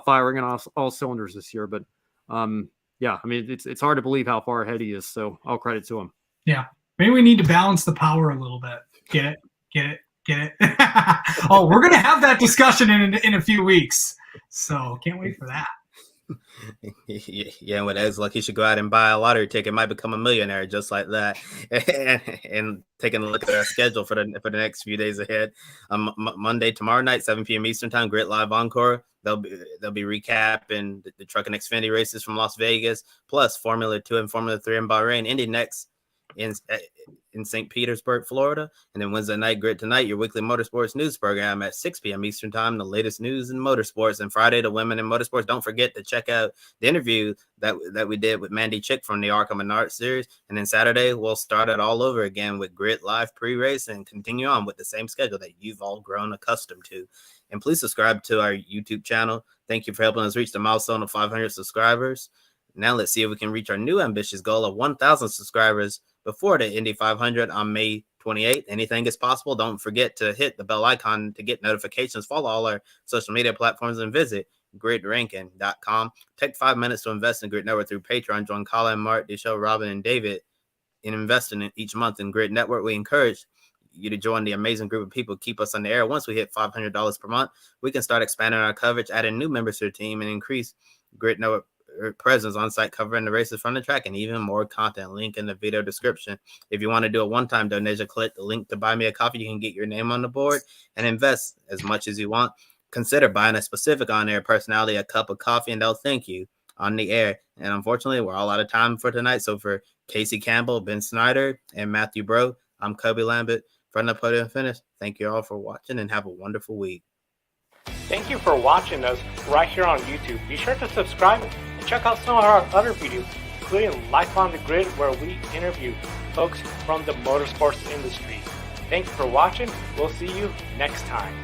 firing on all cylinders this year. But yeah, I mean, it's hard to believe how far ahead he is. So all credit to him. Yeah. Maybe we need to balance the power a little bit. Get it? Get it? Get it? Oh, we're going to have that discussion in a few weeks. So can't wait for that. Yeah, with Ed's luck, he should go out and buy a lottery ticket. Might become a millionaire just like that. And taking a look at our schedule for the next few days ahead. Monday, tomorrow night, 7 p.m. Eastern Time, Grid Live Encore. They'll be recapping the Truck and Xfinity races from Las Vegas, plus Formula 2 and Formula 3 in Bahrain. Indy next in St. Petersburg, Florida. And then Wednesday night, Grid Tonight, your weekly motorsports news program at 6 p.m. Eastern Time, the latest news in motorsports. And Friday, the women in motorsports. Don't forget to check out the interview that we did with Mandy Chick from the ARCA Menard Series. And then Saturday, we'll start it all over again with Grid Live pre-race and continue on with the same schedule that you've all grown accustomed to. And please subscribe to our YouTube channel. Thank you for helping us reach the milestone of 500 subscribers. Now let's see if we can reach our new ambitious goal of 1,000 subscribers before the Indy 500 on May 28th. Anything is possible. Don't forget to hit the bell icon to get notifications. Follow all our social media platforms and visit gridranking.com. Take 5 minutes to invest in Grid Network through Patreon. Join Colin, Mark, Deshaun, Robin, and David in investing in each month in Grid Network. We encourage you to join the amazing group of people who keep us on the air. Once we hit $500 per month, we can start expanding our coverage, adding new members to the team, and increase Grid Network presence on site, covering the races from the track and even more content. Link in the video description. If you want to do a one-time donation, click the link to buy me a coffee. You can get your name on the board and invest as much as you want. Consider buying a specific on-air personality a cup of coffee, and they'll thank you on the air. And unfortunately, we're all out of time for tonight. So for Casey Campbell, Ben Snyder, and Matthew Bro, I'm Kobe Lambert from the Podium Finish. Thank you all for watching and have a wonderful week. Thank you for watching us right here on YouTube. Be sure to subscribe and check out some of our other videos, including Life on the Grid, where we interview folks from the motorsports industry. Thank you for watching. We'll see you next time.